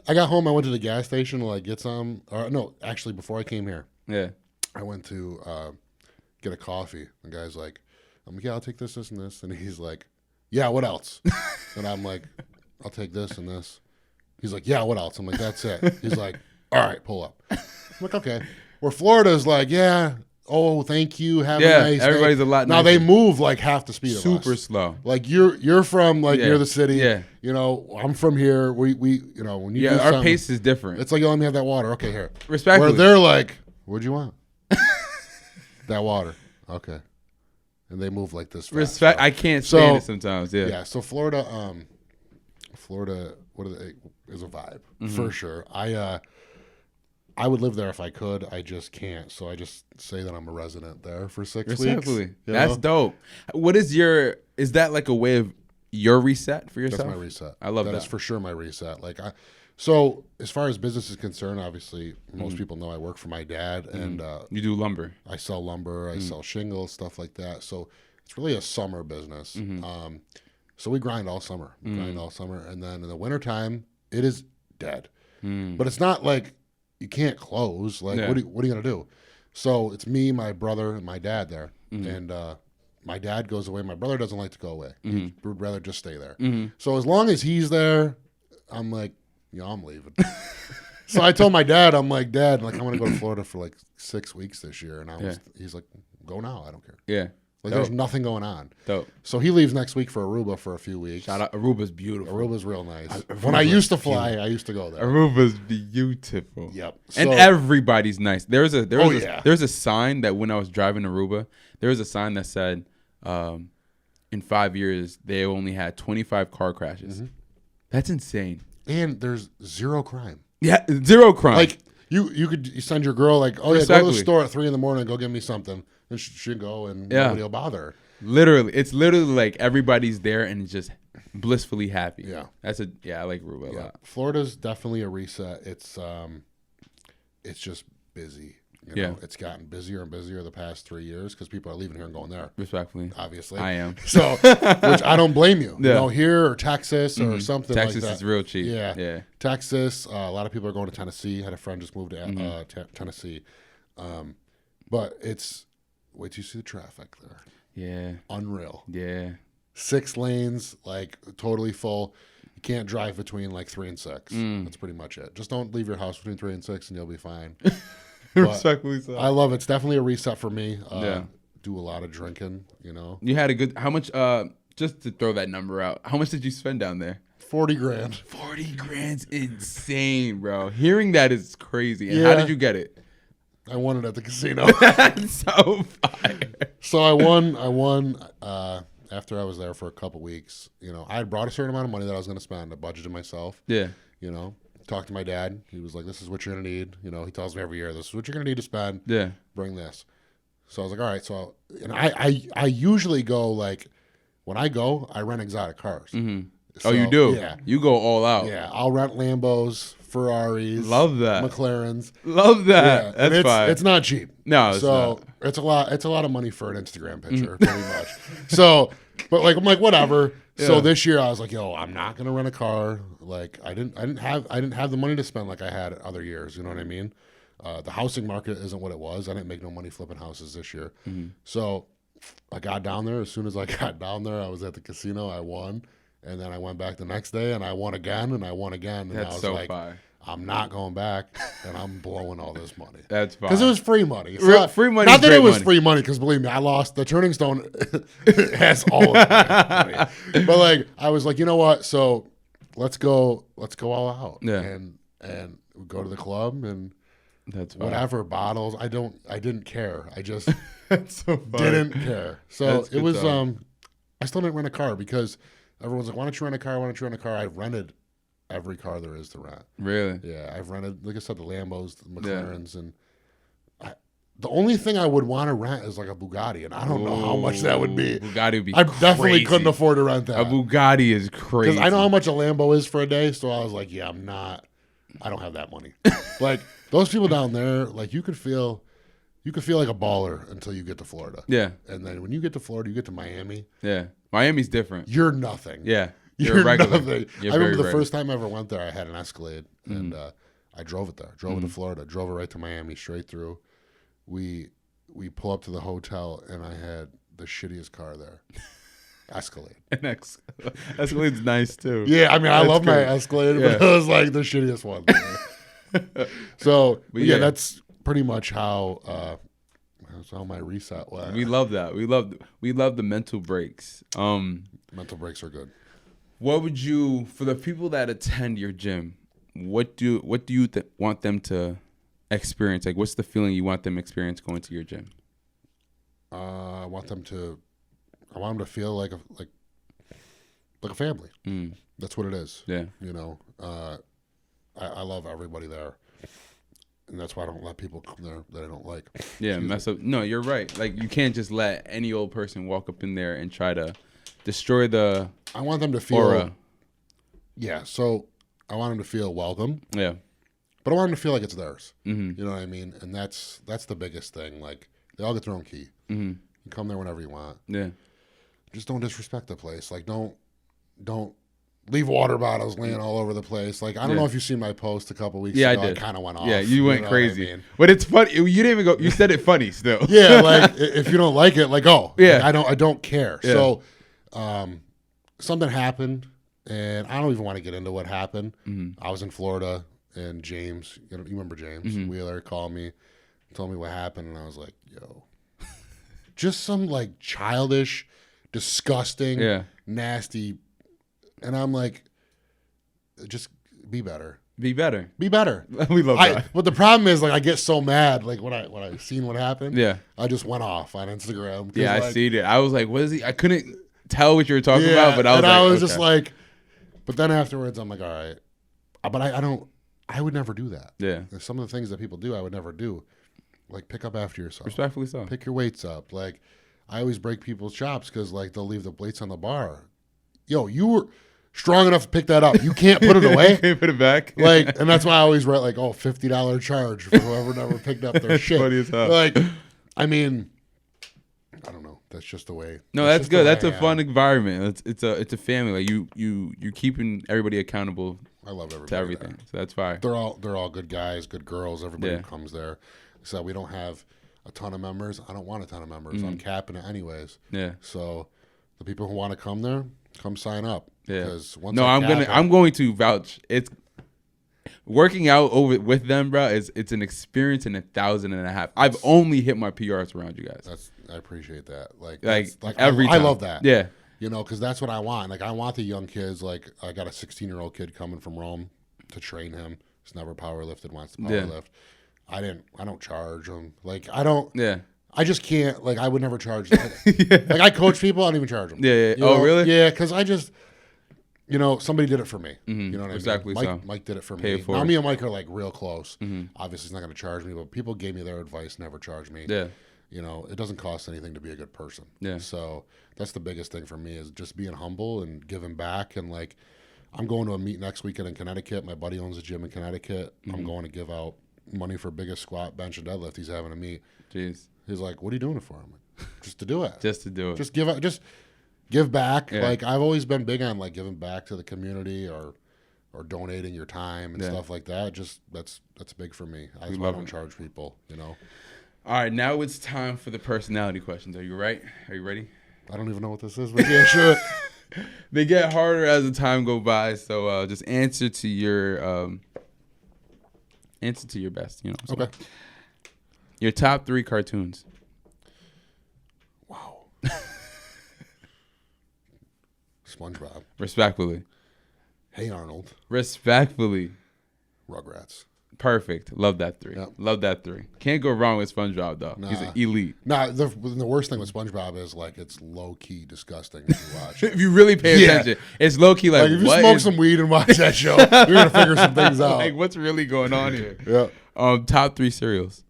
went to the gas station to like get some. Or no, actually, before I came here, I went to get a coffee. The guy's like, I'm like, yeah, I'll take this, this, and this, and he's like, yeah, what else? And I'm like, I'll take this and this. He's like, yeah, what else? I'm like, that's it. He's like, all right, pull up. I'm like, okay. Where Florida's like, yeah, oh, thank you, have a nice everybody's day. a lot Now nicer. they move like half the speed of us. Super slow. Like you're from like near the city. Yeah. You know, I'm from here. We you know, when you do our pace is different. it's like, oh, let me have that water. Okay, here. Respectfully. Where they're like, what'd you want? That water. Okay. And they move like this fast. Respect. So, I can't stand it sometimes. Yeah. Yeah. So Florida, what are they, is a vibe for sure. I would live there if I could. I just can't. So I just say that I'm a resident there for 6 weeks. That's dope. What is is that like a way of your reset for yourself? That's my reset. I love that. That is for sure my reset. So as far as business is concerned, obviously most people know I work for my dad, and you do lumber. I sell lumber, I sell shingles, stuff like that. So it's really a summer business. So we grind all summer, and then in the wintertime, it is dead. But it's not like you can't close. Like, what are you gonna do? So it's me, my brother, and my dad there, and my dad goes away. My brother doesn't like to go away. He would rather just stay there. So as long as he's there, I'm like, I'm leaving. So I told my dad, I'm like, Dad, like I'm gonna go to Florida for like 6 weeks this year, and he's like, go now, I don't care. Yeah. Like there's nothing going on. Dope. So he leaves next week for Aruba for a few weeks. Shout out. Aruba's beautiful. Aruba's real nice. When I used to fly, I used to go there. Aruba's beautiful. Yep. And So- everybody's nice. There's a sign that when I was driving Aruba, there was a sign that said, in 5 years they only had 25 car crashes. That's insane. And there's zero crime. Yeah, zero crime. Like you could send your girl like, oh yeah, go to the store at 3 a.m. and go get me something, and she'd go and nobody will bother her. Literally, it's literally like everybody's there and it's just blissfully happy. Yeah, I like Aruba a lot. Florida's definitely a reset. It's just busy. You know, it's gotten busier and busier the past 3 years because people are leaving here and going there. Respectfully, obviously, I am. So, which I don't blame you. You know, here or Texas or something like that. Texas is real cheap. Yeah. Texas. A lot of people are going to Tennessee. I had a friend just moved to Tennessee, but it's wait till you see the traffic there. Yeah, unreal. Yeah, 6 lanes, like totally full. You can't drive between like 3 and 6. That's pretty much it. Just don't leave your house between 3 and 6, and you'll be fine. Respectfully so. I love it. It's definitely a reset for me. Do a lot of drinking, you know. You had a good, how much, just to throw that number out, how much did you spend down there? 40 grand. 40 grand's insane, bro. Hearing that is crazy. And how did you get it? I won it at the casino. So fire. So I won after I was there for a couple weeks. You know, I had brought a certain amount of money that I was going to spend. I budgeted myself. Yeah. You know. Talked to my dad. He was like, this is what you're going to need. You know, he tells me every year, this is what you're going to need to spend. Yeah. Bring this. So I was like, all right. So, and I usually go like, when I go, I rent exotic cars. So, you do? Yeah. You go all out. Yeah. I'll rent Lambos, Ferraris. Love that. McLarens. Love that. Yeah. That's fine. It's not cheap. No, it's not. It's a lot of money for an Instagram picture, pretty much. So, but like, I'm like, whatever. Yeah. So this year I was like, yo, I'm not gonna rent a car. Like I didn't have the money to spend like I had other years. You know what I mean? The housing market isn't what it was. I didn't make no money flipping houses this year. So I got down there. As soon as I got down there, I was at the casino. I won, and then I went back the next day and I won again and I won again. And That's I was so like, fire. I'm not going back, and I'm blowing all this money. That's fine. Because it was free money. Free money. Not that it was free money, because believe me, I lost. The Turning Stone has all of money. But like, I was like, you know what? So let's go all out. Yeah. And we go to the club and that's fine. whatever bottles. I didn't care. I just That's so didn't care. So it was. Stuff. I still didn't rent a car because everyone's like, why don't you rent a car? Why don't you rent a car? I rented every car there is to rent. Really? Yeah, I've rented, like I said, the Lambos, the McLarens, and the only thing I would want to rent is like a Bugatti, and I don't know how much that would be. Bugatti would be I definitely couldn't afford to rent that. A Bugatti is crazy. Because I know how much a Lambo is for a day, so I was like, yeah, I don't have that money. Like, those people down there, like, you could feel like a baller until you get to Florida. Yeah. And then when you get to Florida, you get to Miami. Yeah. Miami's different. You're nothing. Yeah. You're regular. nothing. I remember the first time I ever went there, I had an Escalade, and I drove it there. Drove it to Florida. Drove it right to Miami, straight through. We pull up to the hotel, and I had the shittiest car there. Escalade. Escalade's nice, too. Yeah, I mean, I love my Escalade, but it was like the shittiest one. So, yeah, that's pretty much how That's how my reset was. We love that. We love the mental breaks. Mental breaks are good. What would you, for the people that attend your gym, what do you want them to experience? Like, what's the feeling you want them to experience going to your gym? I want them to feel like a family. That's what it is. Yeah. You know, I love everybody there. And that's why I don't let people come there that I don't like. Yeah, mess up. No, you're right. Like, you can't just let any old person walk up in there and try to destroy the I want them to feel aura. Yeah, so I want them to feel welcome. Yeah. But I want them to feel like it's theirs. Mm-hmm. You know what I mean? And that's the biggest thing. Like, they all get their own key. Mm-hmm. You come there whenever you want. Yeah. Just don't disrespect the place. Like, don't leave water bottles laying all over the place. Like, I don't know if you seen my post a couple weeks ago. I did. I kind of went off. Yeah, you went know crazy. what I mean? But it's funny. You didn't even go. You said it funny still. Yeah, like, if you don't like it, like, oh. Yeah. Like, I don't care. Yeah. So, something happened, and I don't even want to get into what happened. Mm-hmm. I was in Florida, and James, you remember James Wheeler called me, told me what happened, and I was like, yo. Just some, like, childish, disgusting, nasty, and I'm like, just be better. Be better. Be better. We love that. But the problem is, like, I get so mad, like, when I seen what happened. Yeah. I just went off on Instagram. Yeah, like, I seen it. I was like, what is he? I couldn't tell what you were talking about, but I was just like, but then afterwards, I'm like, all right. But I would never do that. Yeah. There's some of the things that people do, I would never do. Like, pick up after yourself. Respectfully so. Pick your weights up. Like, I always break people's chops because, like, they'll leave the weights on the bar. Yo, you were strong enough to pick that up. You can't put it away. Can't put it back. Like, and that's why I always write, like, oh, $50 charge for whoever never picked up their shit. Funny as hell. Like, I mean, I don't know. That's just the way. No, that's good. That's a fun environment. It's a family. Like, you keeping everybody accountable. I love everybody to everything. there. So that's fire. They're all good guys, good girls. Everybody who comes there. So we don't have a ton of members. I don't want a ton of members. I'm capping it anyways. Yeah. So the people who want to come there, come sign up. Yeah. Because once I'm going to vouch. It's working out with them, bro. It's an experience in 1,500. I've only hit my PRs around you guys. I appreciate that. Like every time. I love that. Yeah. You know, because that's what I want. Like, I want the young kids. Like, I got a 16-year-old kid coming from Rome to train him. He's never power lifted, wants to power lift. I don't charge him. Like, I don't. Yeah. I just can't. Like, I would never charge them. Like, I coach people. I don't even charge them. Yeah. You know? Really? Yeah, because I just, somebody did it for me. You know what exactly I mean? so. Mike did it for Pay me. it Now, me and Mike are, like, real close. Obviously, he's not going to charge me, but people gave me their advice, never charge me. Yeah. You know, it doesn't cost anything to be a good person. Yeah. So that's the biggest thing for me is just being humble and giving back. And, like, I'm going to a meet next weekend in Connecticut. My buddy owns a gym in Connecticut. I'm going to give out money for biggest squat, bench, and deadlift. He's having a meet. Jeez. He's like, what are you doing it for? I'm like, just to do it. Just to do it. Just give back. Yeah. Like, I've always been big on, like, giving back to the community or donating your time and stuff like that. Just that's big for me. I don't charge people, All right, now it's time for the personality questions. Are you right? Are you ready? I don't even know what this is, but yeah, sure. They get harder as the time go by, so just answer to your best. So. Okay. Your top 3 cartoons. Wow. SpongeBob. Respectfully. Hey Arnold. Respectfully. Rugrats. Perfect. Love that 3. Yep. Love that 3. Can't go wrong with SpongeBob, though. Nah. He's an elite. Nah, the worst thing with SpongeBob is, like, it's low-key disgusting if you watch it. If you really pay attention. It's low-key like, if you smoke some weed and watch that show, you're going to figure some things out. Like, what's really going on here? Yeah. Top 3 cereals.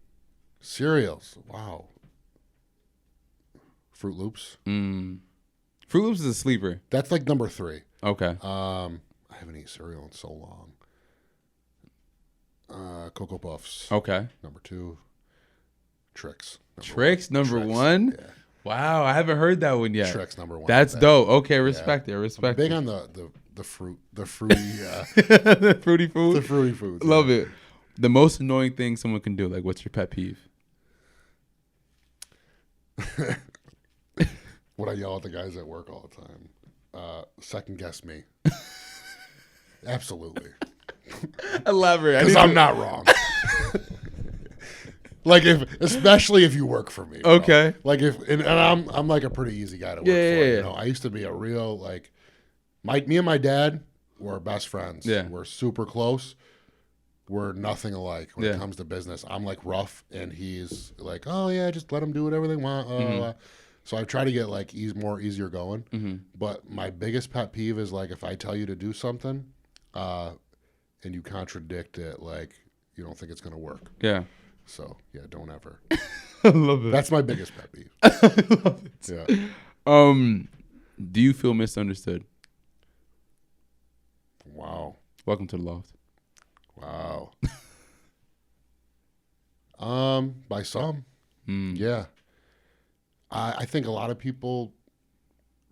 Cereals. Wow. Fruit Loops. Fruit Loops is a sleeper. That's, like, number 3. Okay. I haven't eaten cereal in so long. Cocoa Puffs. Okay. Number 2. Tricks. Number 1? Yeah. Wow, I haven't heard that one yet. Tricks number 1. That's dope. Okay, respect it. Respect I'm big it. on the fruity The fruity food. the fruity foods. Love it. The most annoying thing someone can do. Like, what's your pet peeve? What I yell at the guys at work all the time. Second guess me. Absolutely. Elaborate. Because I'm not wrong. Like especially if you work for me. Bro. Okay. Like and I'm like a pretty easy guy to work for. Yeah. You know, I used to be a real me and my dad were best friends. Yeah. We're super close. We're nothing alike when it comes to business. I'm like rough, and he's like, oh yeah, just let them do whatever they want. So I try to get like easier going. Mm-hmm. But my biggest pet peeve is like if I tell you to do something, and you contradict it, like you don't think it's gonna work. Yeah. So yeah, don't ever. I love it. That's my biggest pet peeve. I love it. Yeah. Do you feel misunderstood? Wow. Welcome to the loft. Wow. By some. Yeah. I think a lot of people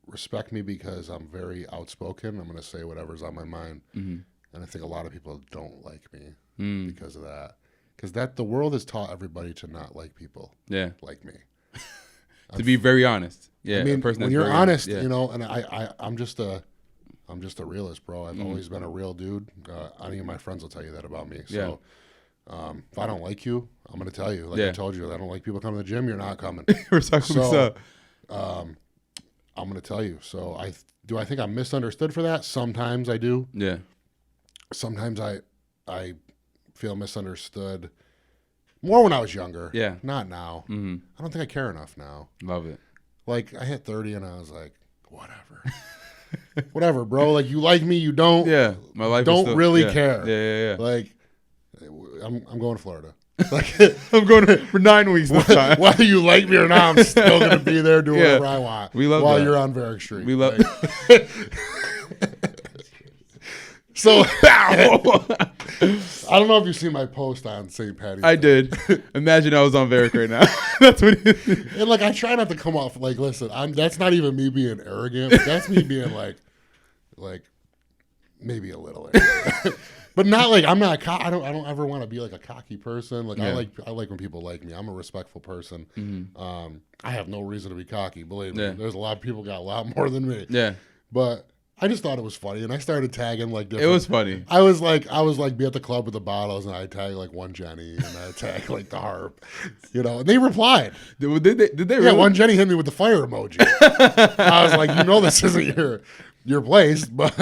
respect me because I'm very outspoken. I'm going to say whatever's on my mind. Mm-hmm. And I think a lot of people don't like me because of that. Because the world has taught everybody to not like people like me. To be very honest. Yeah. I mean, when you're honest, you know, and I'm just a realist, bro. I've always been a real dude. Any of my friends will tell you that about me. So if I don't like you, I'm going to tell you. Like I told you, I don't like people coming to the gym. You're not coming. So I'm going to tell you. So I think I'm misunderstood for that? Sometimes I do. Yeah. Sometimes I feel misunderstood more when I was younger. Yeah. Not now. Mm-hmm. I don't think I care enough now. Love it. Like I hit 30 and I was like, whatever. Whatever, bro. Like you like me, you don't. Yeah. My life don't is still, really care. Yeah. Like I'm going to Florida. Like I'm going for 9 weeks this time. Whether you like me or not, I'm still gonna be there doing whatever I want. We love while that. You're on Varick Street. We love. So I don't know if you've seen my post on St. Patty's Day. I did. Imagine I was on Varick right now. That's what. And like I try not to come off like, listen, that's not even me being arrogant. That's me being like maybe a little arrogant. But not like I'm not. I don't ever want to be like a cocky person. Like I like when people like me. I'm a respectful person. Mm-hmm. I have no reason to be cocky. Believe me. There's a lot of people got a lot more than me. Yeah. But I just thought it was funny, and I started tagging like different. It was funny. I was like be at the club with the bottles, and I tag like one Jenny, and I tag like the harp, you know. And they replied. Did they really? Yeah, one Jenny hit me with the fire emoji. I was like, you know, this isn't your place, but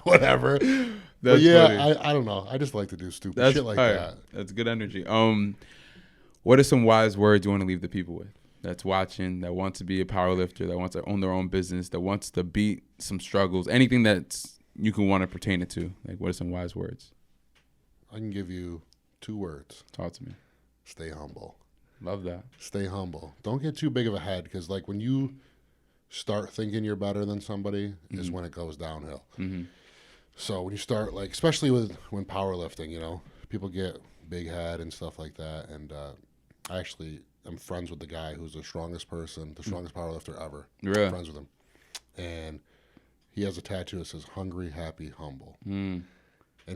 whatever. But yeah, I don't know. I just like to do stupid shit like that. That's good energy. What are some wise words you want to leave the people with? That's watching, that wants to be a powerlifter, that wants to own their own business, that wants to beat some struggles, anything that's you can want to pertain it to. Like, what are some wise words? I can give you 2 words. Talk to me. Stay humble. Love that. Stay humble. Don't get too big of a head, because like when you start thinking you're better than somebody is when it goes downhill. Mm-hmm. So when you start, like, especially when powerlifting, you know, people get big head and stuff like that. And I actually am friends with the guy who's the strongest powerlifter ever. Really? I'm friends with him. And he has a tattoo that says hungry, happy, humble. And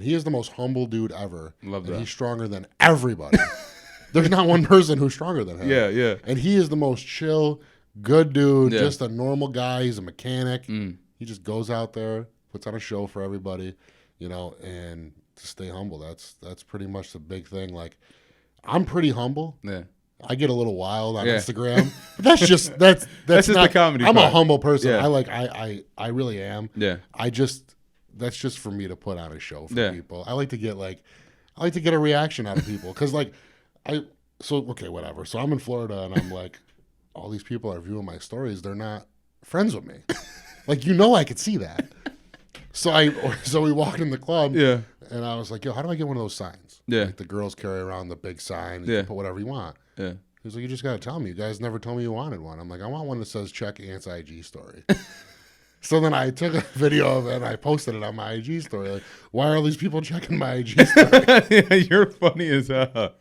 he is the most humble dude ever. Love that. And he's stronger than everybody. There's not one person who's stronger than him. Yeah. And he is the most chill, good dude, just a normal guy. He's a mechanic. He just goes out there, puts on a show for everybody, you know, and to stay humble. That's pretty much the big thing. Like, I'm pretty humble. Yeah. I get a little wild on Instagram, but that's just that's just not the comedy I'm part. a humble person. Yeah. I really am. Yeah. That's just for me to put on a show for people. I like to get a reaction out of people, because whatever. So I'm in Florida and I'm like, all these people are viewing my stories. They're not friends with me. Like, you know, I could see that. So we walked in the club, and I was like, yo, how do I get one of those signs? Yeah. Like the girls carry around the big sign. You can put whatever you want. Yeah. He was like, you just got to tell me. You guys never told me you wanted one. I'm like, I want one that says check Ant's IG story. So then I took a video of it and I posted it on my IG story. Like, why are all these people checking my IG story? You're funny as hell.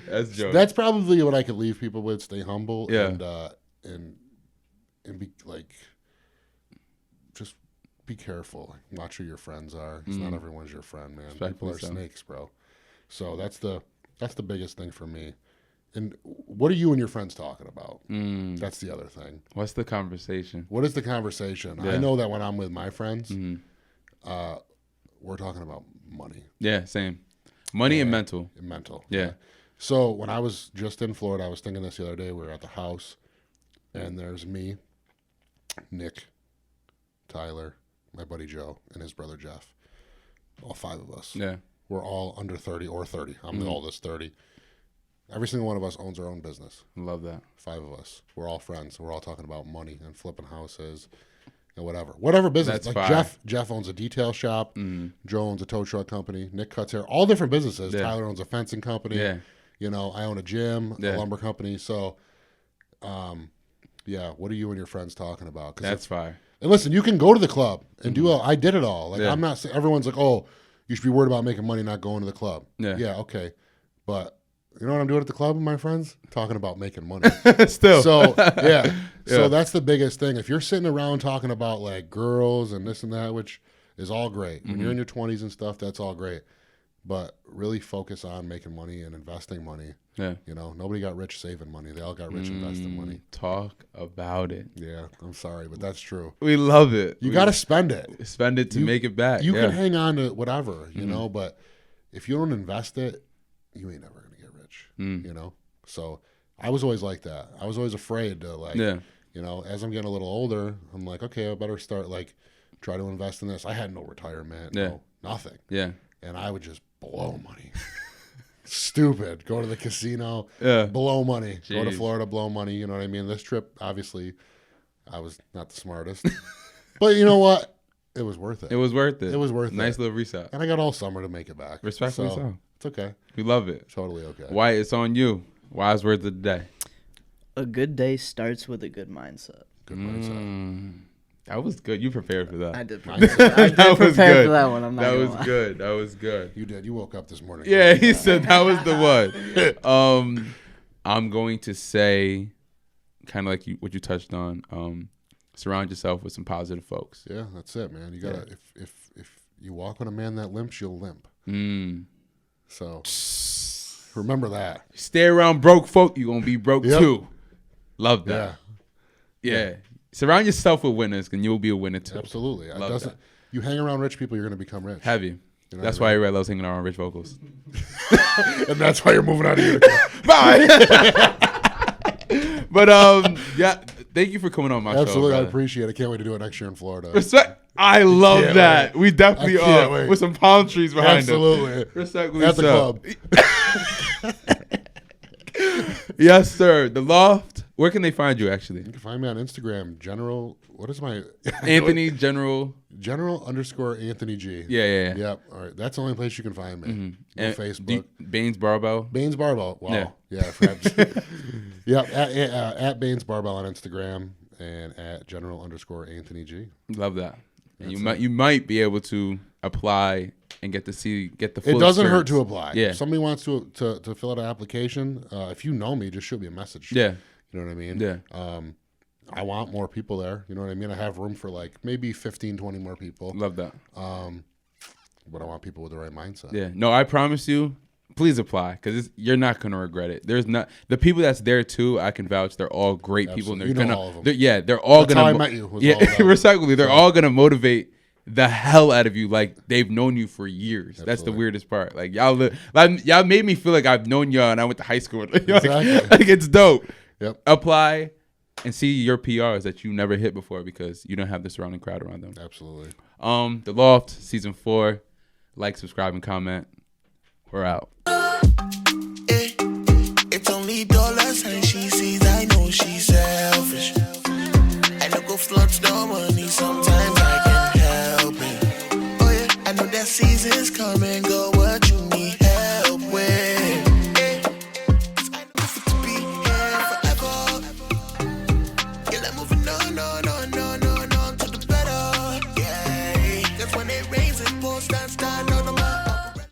That's joke. That's probably what I could leave people with. Stay humble and be like, just be careful. Watch who your friends are. Because not everyone's your friend, man. People are snakes, bro. So that's the biggest thing for me. And what are you and your friends talking about? That's the other thing. What's the conversation? What is the conversation? I know that when I'm with my friends, we're talking about money. Yeah, same. Money and mental. Mental. Yeah. So when I was just in Florida, I was thinking this the other day. We were at the house, and there's me, Nick, Tyler, my buddy Joe, and his brother Jeff. All 5 of us. Yeah. We're all under 30 or 30. I'm the oldest, 30. Every single one of us owns our own business. Love that. 5 of us. We're all friends. We're all talking about money and flipping houses and whatever business. That's like fire. Jeff owns a detail shop. Joe owns a tow truck company. Nick cuts hair. All different businesses. Yeah. Tyler owns a fencing company. Yeah. You know, I own a gym, Yeah. a lumber company. So, yeah, what are you and your friends talking about? 'Cause That's fire. and listen, you can go to the club and do all. I did it all. Like Yeah. I'm not saying everyone's like, oh, you should be worried about making money, not going to the club. Yeah. Yeah, okay. But you know what I'm doing at the club with my friends? Talking about making money. Still. So yeah. Yeah. So that's the biggest thing. If you're sitting around talking about like girls and this and that, which is all great. When you're in your 20s and stuff, that's all great. But really focus on making money and investing money. Yeah. You know, nobody got rich saving money. They all got rich investing money. Talk about it. Yeah, I'm sorry, but that's true. We love it. You got to spend it. spend it to make it back. You yeah. can hang on to whatever, you know, but if you don't invest it, you ain't never going to get rich, you know? So I was always like that. I was always afraid to like, Yeah. you know, as I'm getting a little older, I'm like, okay, I better start like try to invest in this. I had no retirement, Yeah. no, nothing. Yeah. And I would just blow money. Stupid. Go to the casino, Yeah. blow money. Go to Jeez. Florida, blow money. You know what I mean? This trip, obviously, I was not the smartest. But you know what? It was worth it. It was worth it. It was worth nice it. little reset. And I got all summer to make it back. Respectfully so. It's okay. We love it. Totally okay. Wyatt, it's on you. Wise words of the day. A good day starts with a good mindset. Good mindset. That was good. You prepared for that. I did Mindset. prepare. I did That was prepare good. for that one. I'm not That gonna was lie. good. That was good. You did. You woke up this morning. Yeah, he said that was the one. I'm going to say, kind of like what you touched on. Surround yourself with some positive folks. Yeah, that's it, man. You gotta if you walk on a man that limps, you'll limp. So remember that. Stay around broke folk, you're gonna be broke Yep. too. Love that. Yeah. Surround yourself with winners, and you'll be a winner too. Absolutely. It Love doesn't. that. You hang around rich people, you're gonna become rich. Have you? You know That's what I why everybody loves hanging around rich vocals. And that's why you're moving out of here. Bye. But yeah, thank you for coming on my show. Absolutely, I brother. appreciate it. Can't wait to do it next year in Florida. Respect. I love can't that. wait. We definitely I can't are wait. with some palm trees behind Absolutely. us. Respectfully At the so. club. Yes, sir. The Loft. Where can they find you? Actually, You can find me on Instagram, General. What is my Anthony General. General_Anthony G. Yeah. Yep. All right. That's the only place you can find me. No And Facebook. Baines Barbell. Baines Barbell. Wow. Yeah. Yeah. Perhaps. Yep. At Baines Barbell on Instagram and at General_Anthony G. Love that. And you might be able to apply and get the full It doesn't hurt experience. to apply. Yeah. If somebody wants to fill out an application, if you know me, just shoot me a message. Yeah. You know what I mean? Yeah. I want more people there. You know what I mean? I have room for like maybe 15, 20 more people. Love that. But I want people with the right mindset. Yeah. No, I promise you, please apply because you're not gonna regret it. There's not the people that's there too. I can vouch. They're all great people, and they're Absolutely. You know gonna. all of them. They're all That's gonna. how I met you, was Yeah, all them. respectfully, they're all gonna motivate the hell out of you. Like they've known you for years. That's the Absolutely. weirdest part. Like y'all made me feel like I've known y'all and I went to high school. Like, Exactly. like it's dope. Yep. Apply and see your PRs that you never hit before because you don't have the surrounding crowd around them. Absolutely. The Loft season 4. Like, subscribe, and comment. We're out.